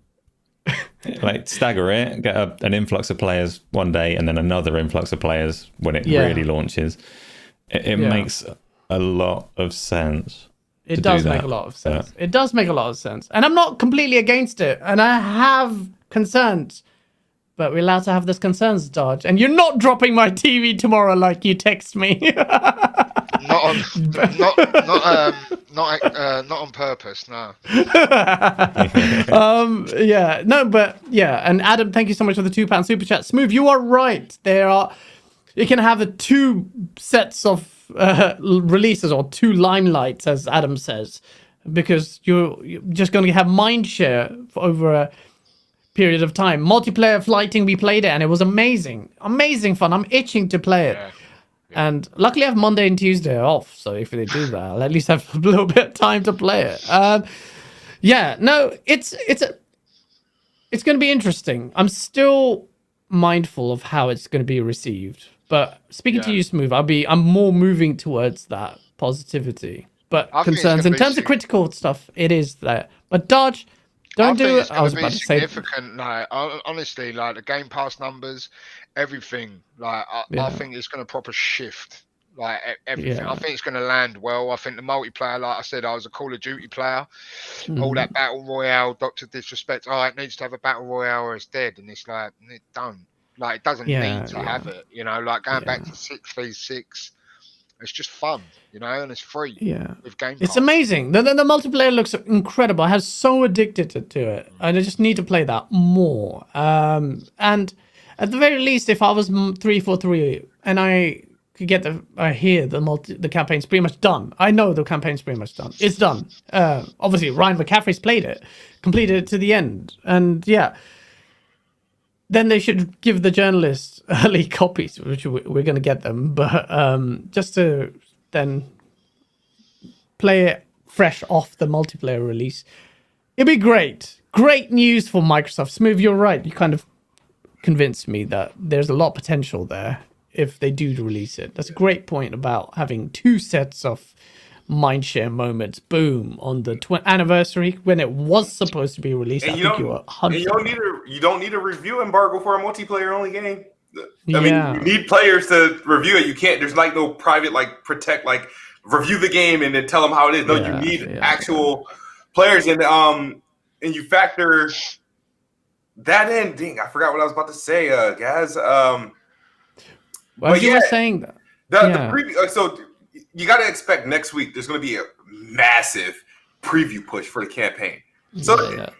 Like stagger it, get an influx of players one day and then another influx of players when it really launches. It makes a lot of sense. It does make a lot of sense. It does make a lot of sense. And I'm not completely against it. And I have concerns. But we're allowed to have this concerns, Dodge. And you're not dropping my TV tomorrow like you text me. Not on purpose, no. Yeah, no, but yeah. And Adam, thank you so much for the £2 super chat. Smooth, you are right. You can have the two sets of releases or two limelights, as Adam says, because you're just going to have mind share for over a period of time. Multiplayer flighting, we played it and it was amazing fun. I'm itching to play it. And luckily I have Monday and Tuesday off, so if they do that, I'll at least have a little bit of time to play it. It's going to be interesting. I'm still mindful of how it's going to be received, but speaking to you, Smooth, I'm more moving towards that positivity. But concerns in terms of critical stuff, it is there. But Dodge, don't do it. I was about to say significant. Like, honestly, like the Game Pass numbers, everything. Like, I think it's going to proper shift. Like everything. I think it's going to land well. I think the multiplayer, like I said, I was a Call of Duty player. All that battle royale, Dr. Disrespect. Oh, it needs to have a battle royale or it's dead, and it's like it's done. Like it doesn't need to have it. You know, like going back to 6v6. It's just fun, you know, and it's free. Yeah, with Game Pass. It's amazing. The multiplayer looks incredible. I have so addicted to it, and I just need to play that more. And at the very least, if I was 343 and I could get I hear the campaign's pretty much done. I know the campaign's pretty much done. It's done. Obviously, Ryan McCaffrey's played it, completed it to the end, and then they should give the journalists early copies, which we're going to get them, but just to then play it fresh off the multiplayer release. It'd be great. Great news for Microsoft. Smooth, you're right. You kind of convinced me that there's a lot of potential there if they do release it. That's a great point about having two sets of mindshare moments, boom, on the anniversary when it was supposed to be released. And I think you were 100%. You don't need a review embargo for a multiplayer only game. I mean, you need players to review it. You can't. There's like no private review the game and then tell them how it is. No, you need actual players, and you factor that in. Dang, I forgot what I was about to say, guys. Well, you were saying that. The preview. So you got to expect next week there's going to be a massive preview push for the campaign. So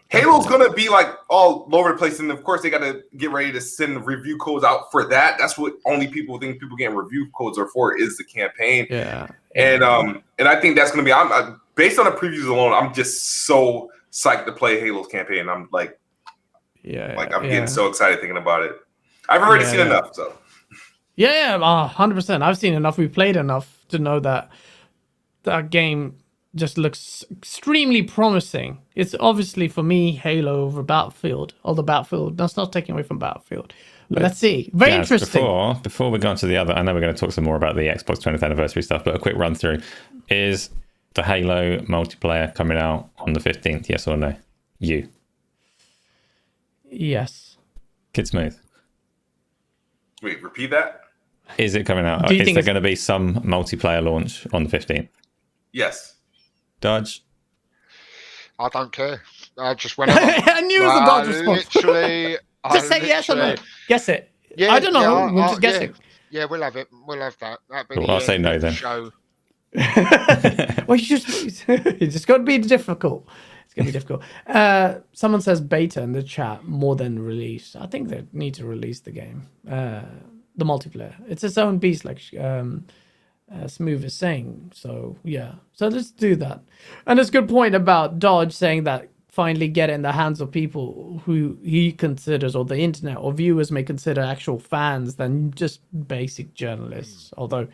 Halo's going to be like all over the place, and of course they got to get ready to send review codes out for that. That's what only people think people getting review codes are for, is the campaign. And I think that's going to be. I'm based on the previews alone, I'm just so psyched to play Halo's campaign. I'm like, I'm getting so excited thinking about it. I've already seen enough, so. 100%. I've seen enough. We've played enough to know that that game just looks extremely promising. It's obviously, for me, Halo over Battlefield. Although Battlefield, that's not taking away from Battlefield. But let's see. Very interesting. Before we go on to the other, I know we're going to talk some more about the Xbox 20th anniversary stuff, but a quick run through. Is the Halo multiplayer coming out on the 15th, yes or no? You. Yes. Kid Smooth. Wait, repeat that? Is it coming out? Is there going to be some multiplayer launch on the 15th? Yes. Dodge? I don't care. I just went. I knew it was a Dodge response. Just say yes or no. Guess it. Yeah, I don't know. We'll just guess it. Yeah, we'll have it. We'll have that. Well, I'll say no then. Show. Well, you just got to be difficult. It's going to be difficult. Someone says beta in the chat more than release. I think they need to release the game. The multiplayer. It's its own beast, like Smooth is saying. So, yeah. So let's do that. And it's a good point about Dodge saying that finally get in the hands of people who he considers, or the internet or viewers may consider, actual fans than just basic journalists. Although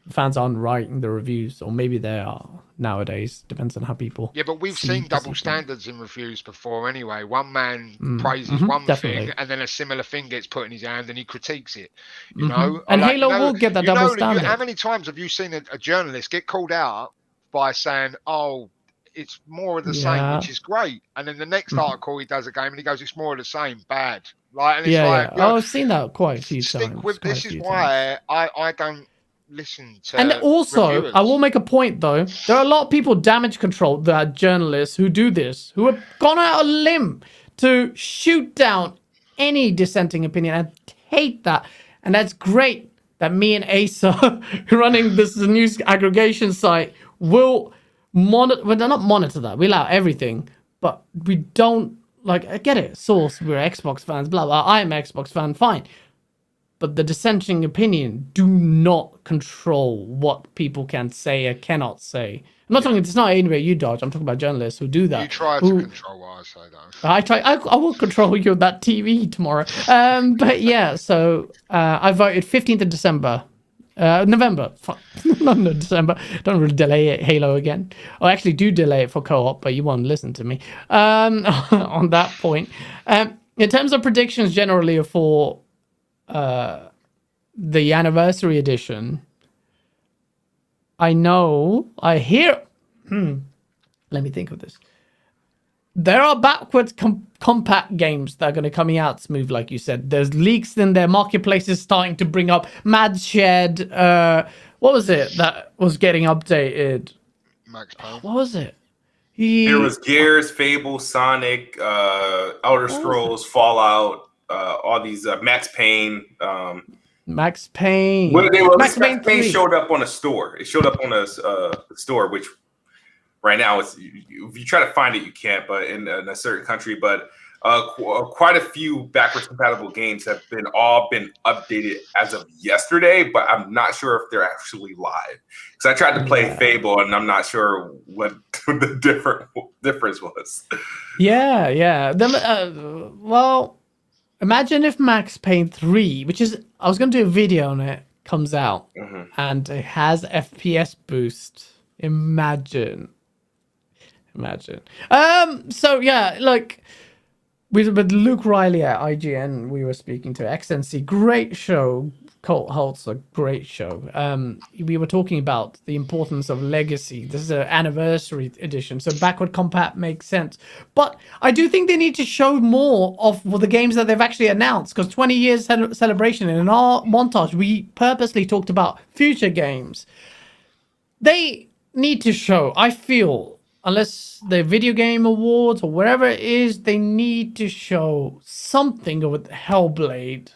fans aren't writing the reviews, or maybe they are nowadays. Depends on how people. Yeah, but we've seen double standards in reviews before anyway. One man praises one thing, and then a similar thing gets put in his hand, and he critiques it. You know, and like, Halo will get that double standard. How many times have you seen a journalist get called out by saying, "Oh, it's more of the same," which is great, and then the next article he does a game and he goes, "It's more of the same, bad." Like, and it's like, oh, I've seen that quite a few times. This is why I don't listen to. And also, reviewers. I will make a point though. There are a lot of people, damage control, that are journalists who do this, who have gone out on a limb to shoot down any dissenting opinion. I hate that, and that's great that me and Asa, running this news aggregation site, will monitor. Well, not monitor that. We allow everything, but we don't like. I get it. Source. We're Xbox fans. Blah blah. I'm an Xbox fan. Fine. But the dissenting opinion do not control what people can say or cannot say. I'm not talking. It's not anywhere you dodge. I'm talking about journalists who do that. You try to control what I say, though. I try. I will control you that TV tomorrow. But yeah. So I voted 15th of December, November. No, December. Don't really delay it. Halo again. Or actually, do delay it for co-op, but you won't listen to me. On that point, in terms of predictions, generally for the anniversary edition, I hear. Let me think of this. There are backwards compact games that are going to coming out smooth, like you said. There's leaks in their marketplaces starting to bring up Mad Shed. What was it that was getting updated? Max Payne. What was it? There was Gears, Fable, Sonic, Elder Scrolls, Fallout. All these Max Payne. Max Payne. Max Payne showed up on a store. It showed up on a store, which right now if you try to find it, you can't. But in a certain country, but quite a few backwards compatible games have been updated as of yesterday. But I'm not sure if they're actually live, because I tried to play Fable and I'm not sure what the difference was. Yeah. Well. Imagine if Max Payne 3, I was going to do a video on it, comes out and it has FPS boost. Imagine. So yeah, like with Luke Riley at IGN, we were speaking to XNC. Great show. Colt Holt's a great show. We were talking about the importance of legacy. This is an anniversary edition, so backward compat makes sense. But I do think they need to show more of the games that they've actually announced, because 20 years celebration, and in our montage, we purposely talked about future games. They need to show, I feel, unless the video game awards or wherever it is, they need to show something with Hellblade.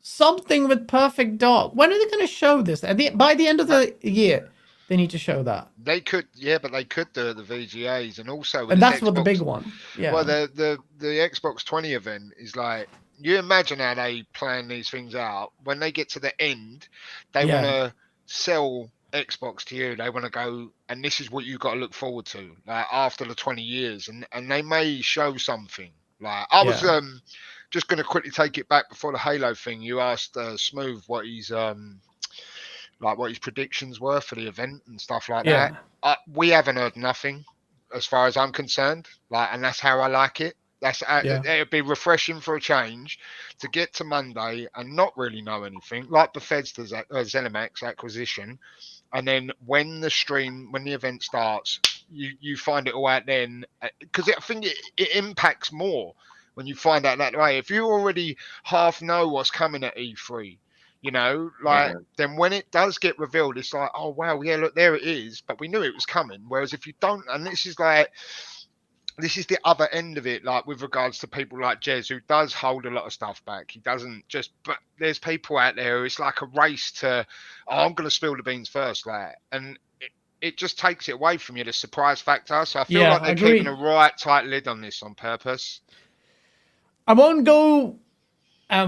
Something with Perfect Dark. When are they going to show this? By the end of the year, they need to show that. They could, but they could do it at the VGAs, and also. And that's what the big one. Yeah. Well, the Xbox 20 event is like, you imagine how they plan these things out. When they get to the end, they want to sell Xbox to you. They want to go, and this is what you got to look forward to, like after the 20 years, and they may show something. Like I was just going to quickly take it back before the Halo thing. You asked Smooth what his predictions were for the event and stuff like that. We haven't heard nothing, as far as I'm concerned. And that's how I like it. It'd be refreshing for a change to get to Monday and not really know anything, like Bethesda's ZeniMax acquisition, and then when the event starts, you find it all out then, because I think it impacts more when you find out that way. If you already half know what's coming at E3, then when it does get revealed, it's like, oh wow, yeah, look, there it is, but we knew it was coming. Whereas if you don't, and this is the other end of it, like with regards to people like Jez, who does hold a lot of stuff back. He doesn't but there's people out there who it's like a race to, I'm going to spill the beans first, and it just takes it away from you, the surprise factor. So I feel like they're keeping a right tight lid on this on purpose. I won't go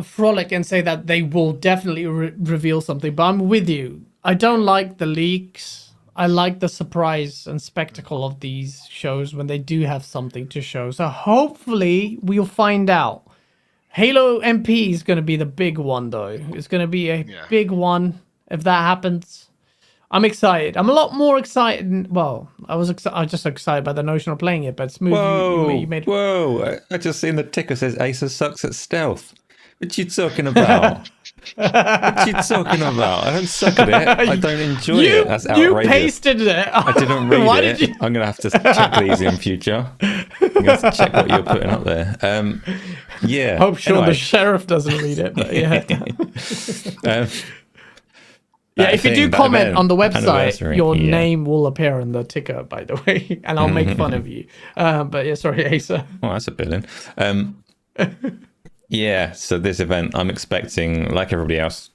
frolic and say that they will definitely reveal something, but I'm with you. I don't like the leaks. I like the surprise and spectacle of these shows when they do have something to show. So hopefully we'll find out. Halo MP is going to be the big one, though. It's going to be a big one if that happens. I'm excited. I'm a lot more excited. Well, I was just excited by the notion of playing it, but Smooth, you made... Whoa! I just seen the ticker says Acer sucks at stealth. What you talking about? What you talking about? I don't suck at it. I don't enjoy it. That's outrageous. You pasted it. I didn't read it. I'm going to have to check these in future. I'm going to have to check what you're putting up there. Yeah. Hope Sean the sheriff doesn't read it, but yeah. Yeah, if you do comment on the website, your name will appear in the ticker, by the way, and I'll make fun of you. But yeah, sorry, Asa. Oh, that's a billion. Yeah, so this event, I'm expecting, like everybody else,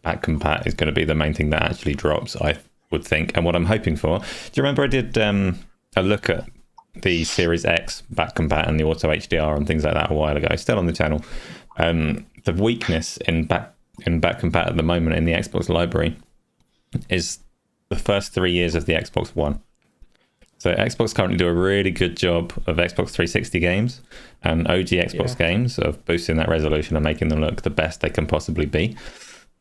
back compat is going to be the main thing that actually drops, I would think. And what I'm hoping for, do you remember I did a look at the Series X back compat and the auto HDR and things like that a while ago, still on the channel. The weakness in back compat at the moment in the Xbox library is the first 3 years of the Xbox One. So Xbox currently do a really good job of Xbox 360 games and OG Xbox games of boosting that resolution and making them look the best they can possibly be.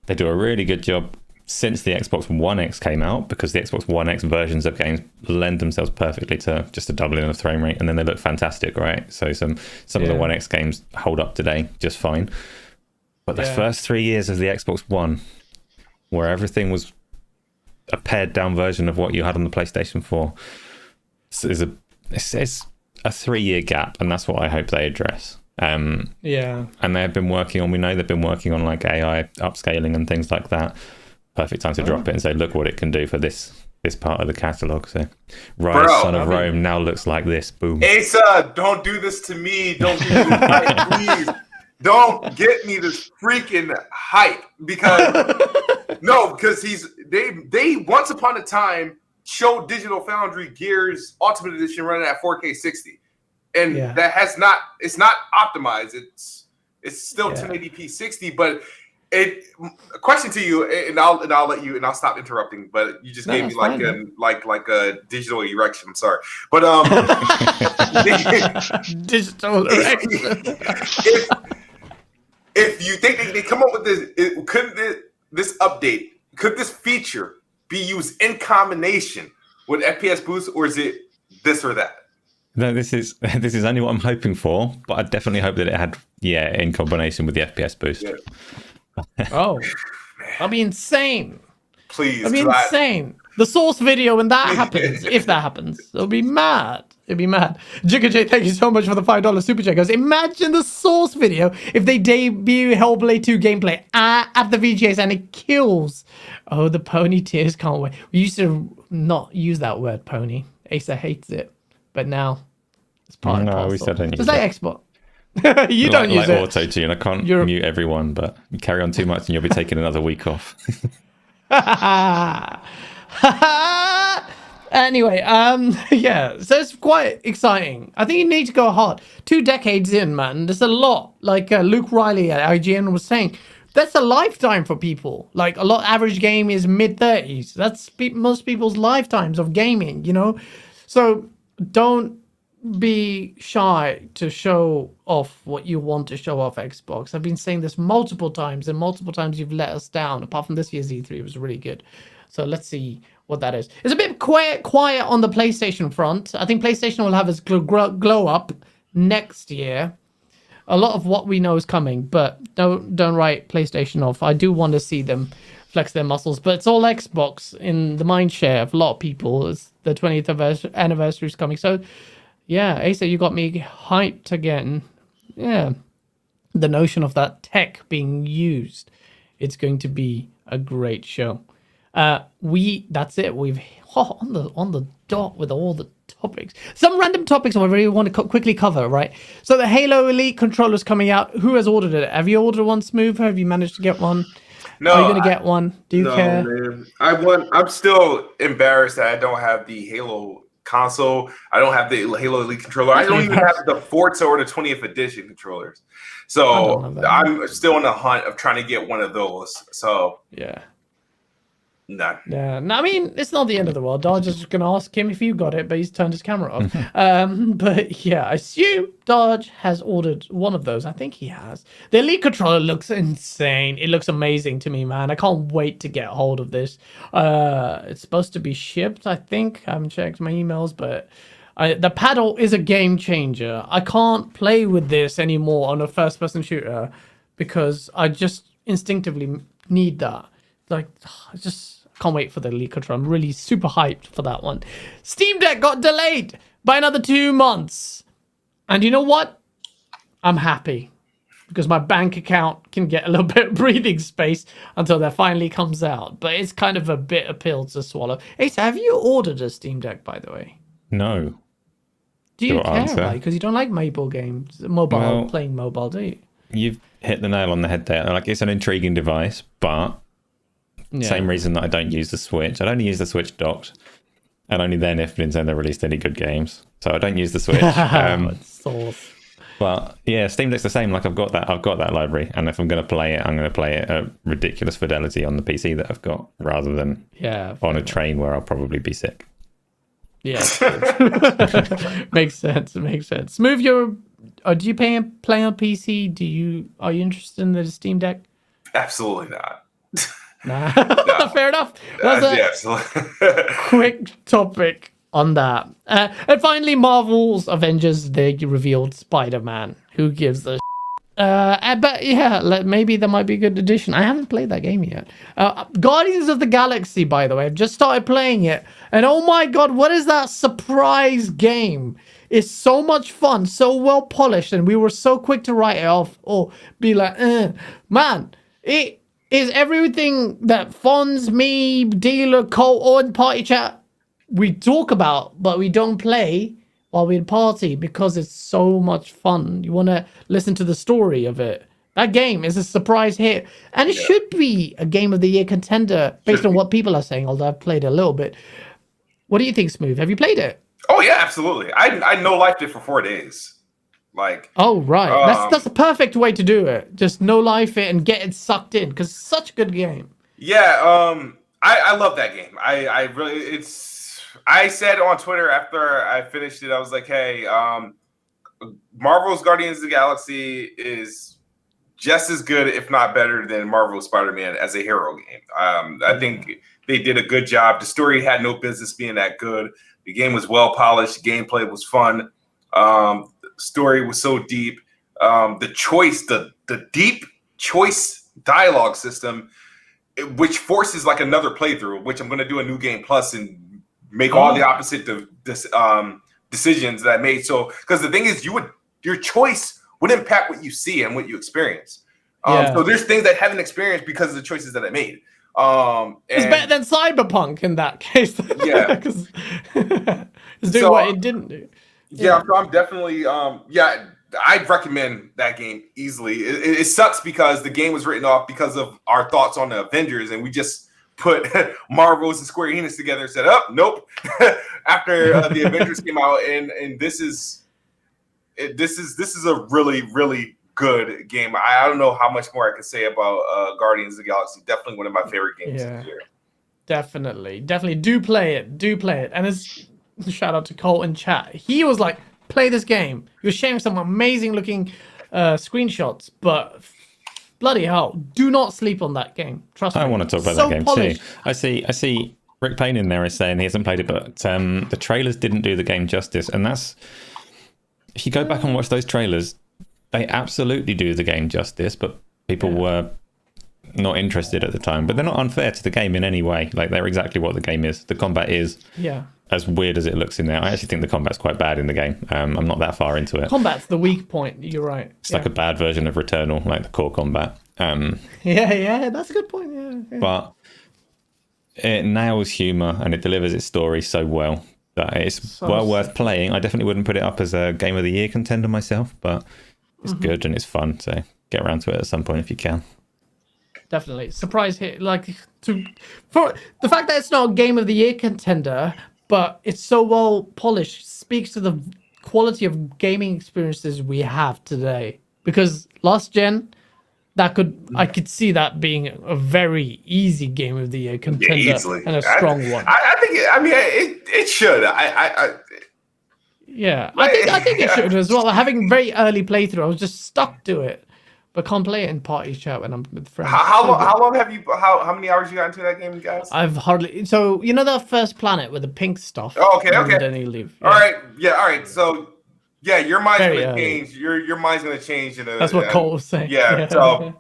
They do a really good job since the Xbox One X came out, because the Xbox One X versions of games lend themselves perfectly to just a doubling of frame rate, and then they look fantastic, right? So some of the One X games hold up today just fine. But the first 3 years of the Xbox One, where everything was a pared down version of what you had on the PlayStation 4, it's a 3 year gap, and that's what I hope they address. And they have been working on, we know they've been working on like AI upscaling and things like that. Perfect time to drop it and say, look what it can do for this part of the catalog. So Rise, Son of Rome now looks like this. Boom. Asa, don't do this to me. Don't do this hype, please. Don't get me this freaking hype, because they once upon a time showed Digital Foundry Gears Ultimate Edition running at 4K 60, and it's not optimized. It's still 1080p 60. But a question to you, and I'll let you, and I'll stop interrupting. But you just gave me like a digital erection. I'm sorry, but digital erection. If you think they come up with this, this update, could this feature be used in combination with FPS boost, or is it this or that? No, this is only what I'm hoping for, but I definitely hope that it had in combination with the FPS boost. Oh, that'd be insane. Please, that'd be insane. The source video when that happens, if that happens, it'll be mad. It'd be mad. Jigga J, thank you so much for the $5 super chat. Goes, imagine the source video if they debut Hellblade 2 gameplay at the VGAs and it kills. Oh, the pony tears, can't wait. We used to not use that word, pony. Asa hates it, but now it's part of the parcel. We said don't use it. It's like Xbox. You don't use it. Like auto-tune. I can't mute everyone, but you carry on too much and you'll be taking another week off. Anyway, so it's quite exciting. I think you need to go hard. 2 decades in, man, there's a lot. Like Luke Riley at IGN was saying, that's a lifetime for people. Like a lot, average game is mid-30s. That's most people's lifetimes of gaming, you know? So don't be shy to show off what you want to show off, Xbox. I've been saying this multiple times, and multiple times you've let us down. Apart from this year's E3, it was really good. So let's see what that is. It's a bit quiet on the PlayStation front. I think PlayStation will have its glow up next year. A lot of what we know is coming, but don't write PlayStation off. I do want to see them flex their muscles, but it's all Xbox in the mind share of a lot of people. It's the 20th anniversary is coming. So yeah, Asa, you got me hyped again. Yeah, the notion of that tech being used, it's going to be a great show. That's it. We've on the dot with all the topics. Some random topics I really want to quickly cover, right? So the Halo Elite controller's coming out. Who has ordered it? Have you ordered one, Smooth? Have you managed to get one? No. Are you going to get one? Do you care? Man. I'm still embarrassed that I don't have the Halo console. I don't have the Halo Elite controller. I don't even have the Forza or the 20th edition controllers. So I'm still on the hunt of trying to get one of those. So yeah. None. Yeah, no, I mean, it's not the end of the world. I was just going to ask him if you got it, but he's turned his camera off. But yeah, I assume Dodge has ordered one of those. I think he has. The Elite controller looks insane. It looks amazing to me, man. I can't wait to get hold of this. It's supposed to be shipped, I think. I haven't checked my emails, but the paddle is a game changer. I can't play with this anymore on a first-person shooter because I just instinctively need that. Like, I just can't wait for the Elite controller. I'm really super hyped for that one. Steam Deck got delayed by another 2 months. And you know what? I'm happy because my bank account can get a little bit of breathing space until that finally comes out. But it's kind of a bitter pill to swallow. Asa, have you ordered a Steam Deck, by the way? No. Do you Short care answer. about it? Because you don't like mobile games, playing mobile, do you? You've hit the nail on the head there. Like, it's an intriguing device, but same reason that I don't use the Switch. I'd only use the Switch docked, and only then if Nintendo released any good games. So I don't use the Switch. But yeah, Steam Deck's the same. Like, I've got that library, and if I'm going to play it, I'm going to play it at ridiculous fidelity on the PC that I've got, rather than on a train where I'll probably be sick. Yeah, makes sense. Smooth, do you play on PC? Are you interested in the Steam Deck? Absolutely not. Nah, no. Fair enough. That's a quick topic on that. And finally, Marvel's Avengers, they revealed Spider-Man. Who gives a but yeah, maybe that might be a good addition. I haven't played that game yet. Guardians of the Galaxy, by the way, I've just started playing it. And oh my god, what is that surprise game? It's so much fun, so well polished, and we were so quick to write it off or be like, man, it is everything that Fonz, me, Dealer, Cole, or in Party Chat we talk about, but we don't play while we party because it's so much fun. You want to listen to the story of it. That game is a surprise hit, and it should be a Game of the Year contender based on what people are saying, although I've played a little bit. What do you think, Smooth? Have you played it? Oh, yeah, absolutely. I no-lifed it for 4 days. Like, oh, right. That's the perfect way to do it. Just no-life it and get it sucked in, because it's such a good game. Yeah, I love that game. I said on Twitter after I finished it, I was like, hey, Marvel's Guardians of the Galaxy is just as good, if not better, than Marvel's Spider-Man as a hero game. I think they did a good job. The story had no business being that good. The game was well polished. Gameplay was fun. Story was so deep. The deep choice dialogue system, which forces like another playthrough, which I'm going to do a new game plus and make all the opposite decisions that I made. So, because the thing is, your choice would impact what you see and what you experience. So there's things that I haven't experienced because of the choices that I made. It's better than Cyberpunk in that case. Yeah, because it's doing what it didn't do. Yeah, so I'm definitely I'd recommend that game easily. It sucks because the game was written off because of our thoughts on the Avengers, and we just put Marvel's and Square Enix together and said, "Oh, nope." After the Avengers came out, and this is a really, really good game. I don't know how much more I can say about Guardians of the Galaxy. Definitely one of my favorite games this year. Definitely do play it. And it's shout out to Cole in chat. He was like, play this game. He was sharing some amazing looking screenshots, but bloody hell, do not sleep on that game. Trust me. I want to talk about that game polished. Too. I see Rick Payne in there is saying he hasn't played it, but the trailers didn't do the game justice. And that's, if you go back and watch those trailers, they absolutely do the game justice, but people were not interested at the time. But they're not unfair to the game in any way. Like, they're exactly what the game is. The combat is as weird as it looks in there. I actually think the combat's quite bad in the game. I'm not that far into it. Combat's the weak point. You're right. It's like a bad version of Returnal, like the core combat. Yeah, that's a good point. Yeah. But it nails humor and it delivers its story so well that it's worth playing. I definitely wouldn't put it up as a Game of the Year contender myself, but it's good and it's fun. So get around to it at some point if you can. Definitely. Surprise hit. For the fact that it's not a Game of the Year contender, but it's so well polished, speaks to the quality of gaming experiences we have today. Because last gen, I could see that being a very easy game of the year contender easily. and a strong one. I think. It should. Yeah, I think it should as well. Having very early playthrough, I was just stuck to it, but can't play it in party chat when I'm with friends. How long have you? How many hours you got into that game, guys? I've hardly. So you know the first planet with the pink stuff. Oh, okay. And then you leave. Yeah. All right. So yeah, your mind's gonna change. Your mind's gonna change. That's what Cole was saying. Yeah. So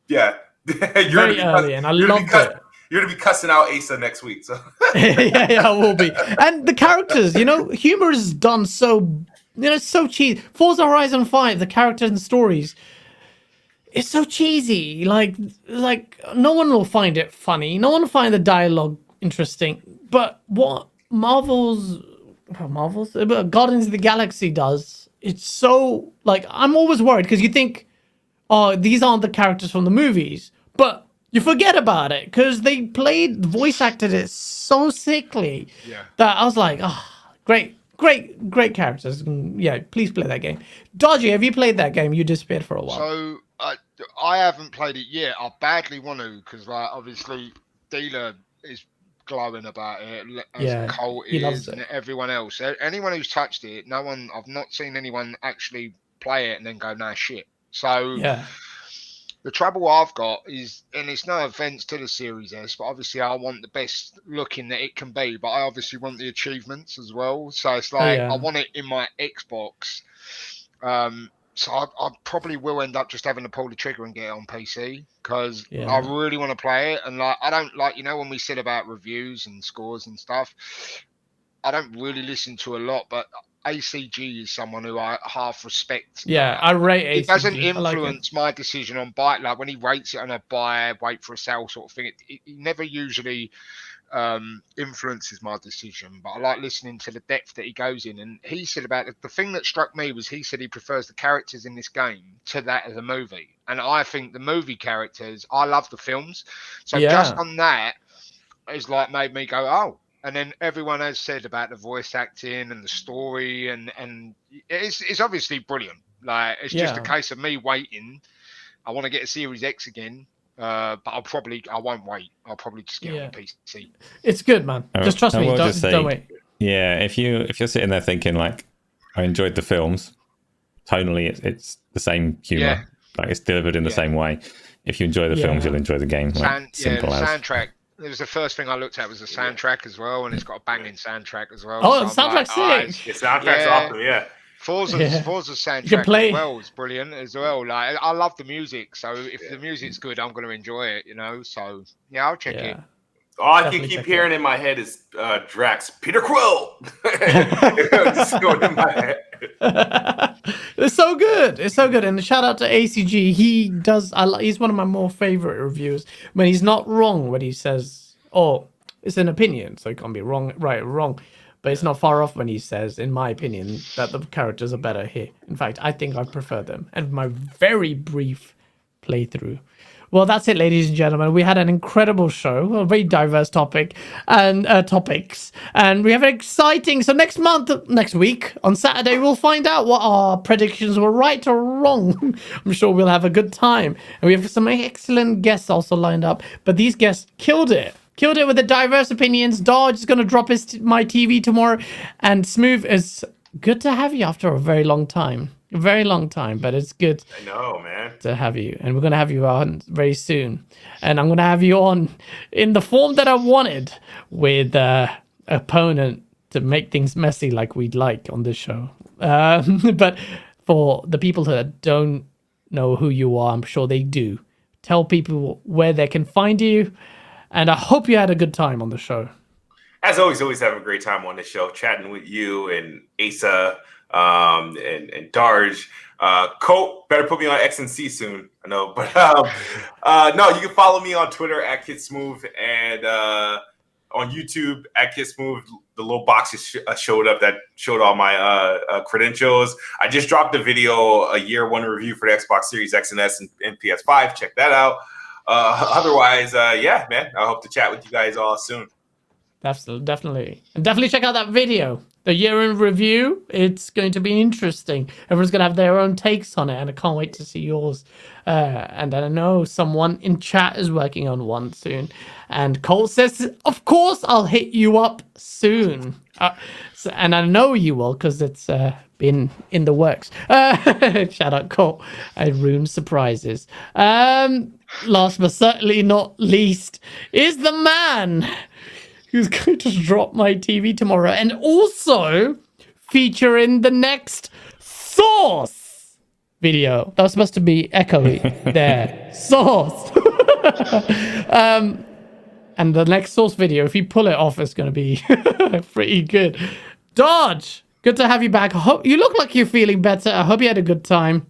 yeah, you're very early, and I loved it. You're gonna be cussing out Asa next week, so yeah, I will be. And the characters, humor is done so, so cheesy. Forza Horizon 5, the characters and stories, it's so cheesy. Like no one will find it funny. No one will find the dialogue interesting. But what Guardians of the Galaxy does, it's so I'm always worried because you think, oh, these aren't the characters from the movies, but you forget about it because they voice acted it so sickly that I was like, great characters. Yeah, please play that game. Dodgy, have you played that game? You disappeared for a while. So I haven't played it yet. I badly want to because obviously Dealer is glowing about it, as Cole is, and everyone else. Anyone who's touched it, I've not seen anyone actually play it and then go, nah, shit. So the trouble I've got is, and it's no offense to the Series S, but obviously I want the best looking that it can be, but I obviously want the achievements as well. So it's I want it in my Xbox. So I probably will end up just having to pull the trigger and get it on PC because I really want to play it. And I don't when we said about reviews and scores and stuff, I don't really listen to a lot, but ACG is someone who I half respect. Yeah, I rate ACG. It doesn't influence my decision on buy. Like when he rates it on a buy, wait for a sale sort of thing, it never usually influences my decision. But I like listening to the depth that he goes in. And he said about the thing that struck me was he said he prefers the characters in this game to that of the movie. And I think the movie characters, I love the films. So just on that, it's made me go, oh. And then everyone has said about the voice acting and the story, and it's obviously brilliant. It's just a case of me waiting. I want to get a Series X again, but I won't wait. I'll probably just get it on PC. It's good, man. Just trust me. Don't wait. Yeah, if you're sitting there thinking I enjoyed the films, tonally it's the same humor. It's delivered in the same way. If you enjoy the films, you'll enjoy the game. Simple as. Soundtrack. It was the first thing I looked at was the soundtrack as well, and it's got a banging soundtrack as well. Oh, the soundtrack's sick. The soundtrack's awesome, yeah. Forza's soundtrack as well is brilliant as well. I love the music, so if the music's good, I'm going to enjoy it, So I'll check it. All I can keep hearing in my head is Drax, Peter Quill. Just going in my head. It's so good. And shout out to ACG. He's one of my more favorite reviewers when he's not wrong when he says, "Oh, it's an opinion, so it can't be wrong, right or wrong." But it's not far off when he says, in my opinion, that the characters are better here. In fact, I think I prefer them. And my very brief playthrough. Well, that's it, ladies and gentlemen. We had an incredible show, a very diverse topics, and we have an exciting. So next week on Saturday, we'll find out what our predictions were right or wrong. I'm sure we'll have a good time, and we have some excellent guests also lined up. But these guests killed it with the diverse opinions. Dodge is going to drop my TV tomorrow, and Smooth is good to have you after a very long time. But it's good. I know, man. To have you, and we're gonna have you on very soon, and I'm gonna have you on in the form that I wanted, with opponent to make things messy like we'd like on this show. But for the people that don't know who you are, I'm sure they do. Tell people where they can find you, and I hope you had a good time on the show. As always have a great time on this show, chatting with you and Asa. And Darge, Colt, better put me on X and C soon. I know, but no, you can follow me on Twitter at KidSmooth and on YouTube at KidSmooth. The little boxes showed up that showed all my credentials. I just dropped a video, a year one review for the Xbox Series X and S and PS5. Check that out. Otherwise, man, I hope to chat with you guys all soon. Definitely. And definitely check out that video. The year in review. It's going to be interesting. Everyone's going to have their own takes on it, and I can't wait to see yours. And I know someone in chat is working on one soon. And Cole says, of course, I'll hit you up soon. And I know you will, because it's been in the works. Shout out, Cole. I ruined surprises. Last but certainly not least is the man who's going to drop my TV tomorrow and also feature in the next Source video. That was supposed to be echoey there. Source. And the next Source video, if you pull it off, it's going to be pretty good. Dodge, good to have you back. You look like you're feeling better. I hope you had a good time.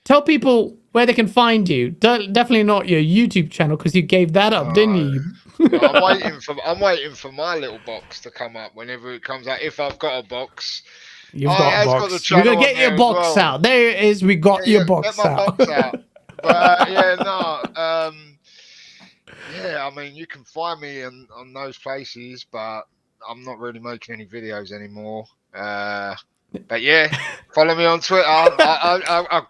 Tell people where they can find you. Definitely not your YouTube channel, because you gave that up, didn't you? I'm waiting for my little box to come up whenever it comes out. If I've got a box, you've got a box. You're gonna get your box out. There it is. We got your box out. Box out. But yeah, I mean, you can find me on those places, but I'm not really making any videos anymore. But yeah, follow me on Twitter. I'll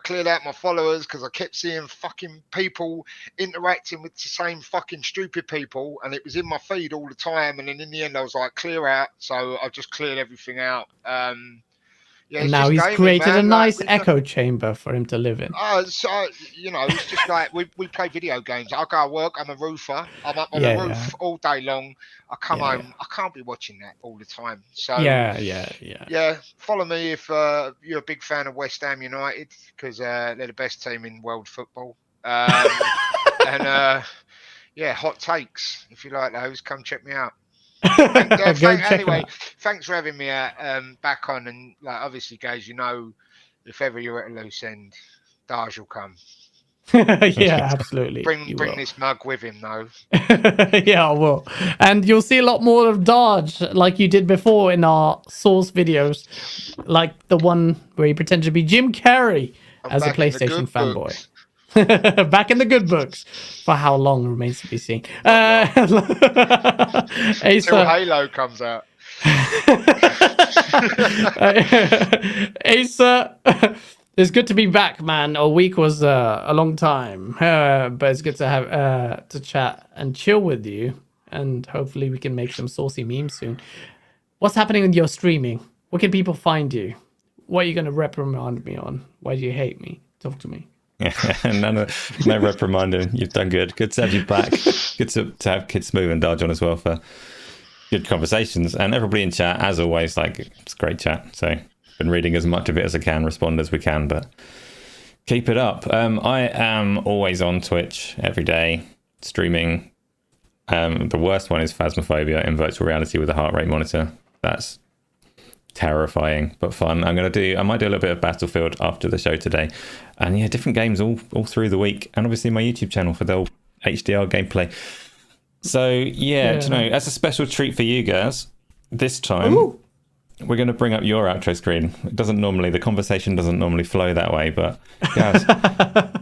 cleared out my followers because I kept seeing fucking people interacting with the same fucking stupid people, and it was in my feed all the time. And then in the end, I was like, clear out. So I just cleared everything out. Yeah, and now he's created a nice echo chamber for him to live in. So, it's just like we play video games. I go to work. I'm a roofer. I'm up on the roof all day long. I come home. I can't be watching that all the time. So yeah. Follow me if you're a big fan of West Ham United, because they're the best team in world football. And hot takes. If you like those, come check me out. Anyway, thanks for having me back on. And obviously, guys, if ever you're at a loose end, Daj will come. Yeah, absolutely. Bring this mug with him, though. Yeah, I will. And you'll see a lot more of Daj, like you did before in our Source videos, like the one where you pretend to be Jim Carrey as a PlayStation fanboy. Back in the good books. For how long remains to be seen. Until Halo comes out. Asa, it's good to be back, man. A week was a long time, but it's good to have to chat and chill with you, and hopefully we can make some saucy memes soon. What's happening with your streaming? Where can people find you? What are you going to reprimand me on? Why do you hate me? Talk to me. No reprimanding. You've done good. Good to have you back. Good to have Kid Smooth and Dodge on as well for good conversations. And everybody in chat, as always, it's great chat. So been reading as much of it as I can, respond as we can, but keep it up. I am always on Twitch every day, streaming. The worst one is Phasmophobia in virtual reality with a heart rate monitor. That's terrifying but fun. I might do a little bit of Battlefield after the show today, and different games all through the week, and obviously my YouTube channel for the HDR gameplay. So as a special treat for you guys this time, we're going to bring up your outro screen. The conversation doesn't normally flow that way, but guys,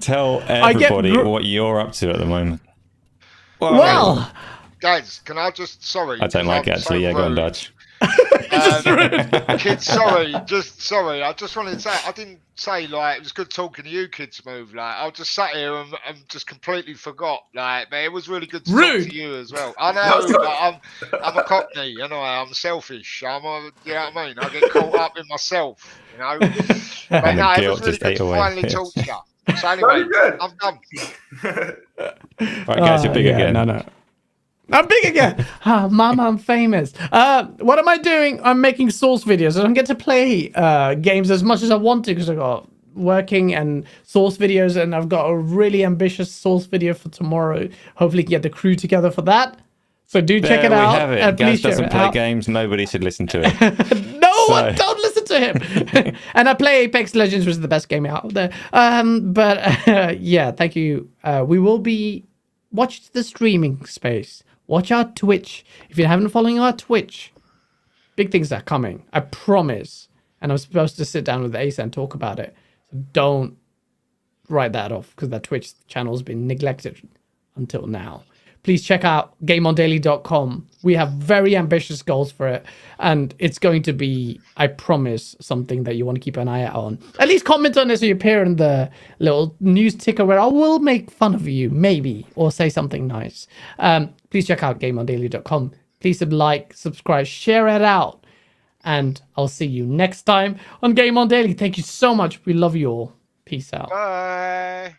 tell everybody what you're up to at the moment. Well, guys, can I just I don't like it actually. Go on, Dutch. Kids, sorry. I just wanted to say, I didn't say it was good talking to you, Kid Smooth. I just sat here and just completely forgot. But it was really good to talk to you as well. I know, I'm a cockney. I'm selfish. You know what I mean? I get caught up in myself. But no, it was really good to finally talk to you. So anyway, I'm done. Right, guys, you're big again. No. I'm big again. Mama, I'm famous. What am I doing? I'm making Source videos. I don't get to play games as much as I want to because I've got working and Source videos, and I've got a really ambitious Source video for tomorrow. Hopefully get the crew together for that. So do check it out. We have it. Gaz doesn't play games. Nobody should listen to it. Don't listen to him. And I play Apex Legends, which is the best game out there. Thank you. We will be watch the streaming space. Watch our Twitch. If you haven't following our Twitch, big things are coming. I promise. And I'm supposed to sit down with Asa and talk about it. So don't write that off because that Twitch channel has been neglected until now. please check out GameOnDaily.com. We have very ambitious goals for it, and it's going to be, I promise, something that you want to keep an eye out on. At least comment on it so you appear in the little news ticker where I will make fun of you, maybe, or say something nice. Please check out GameOnDaily.com. Please subscribe, share it out, and I'll see you next time on Game On Daily. Thank you so much. We love you all. Peace out. Bye.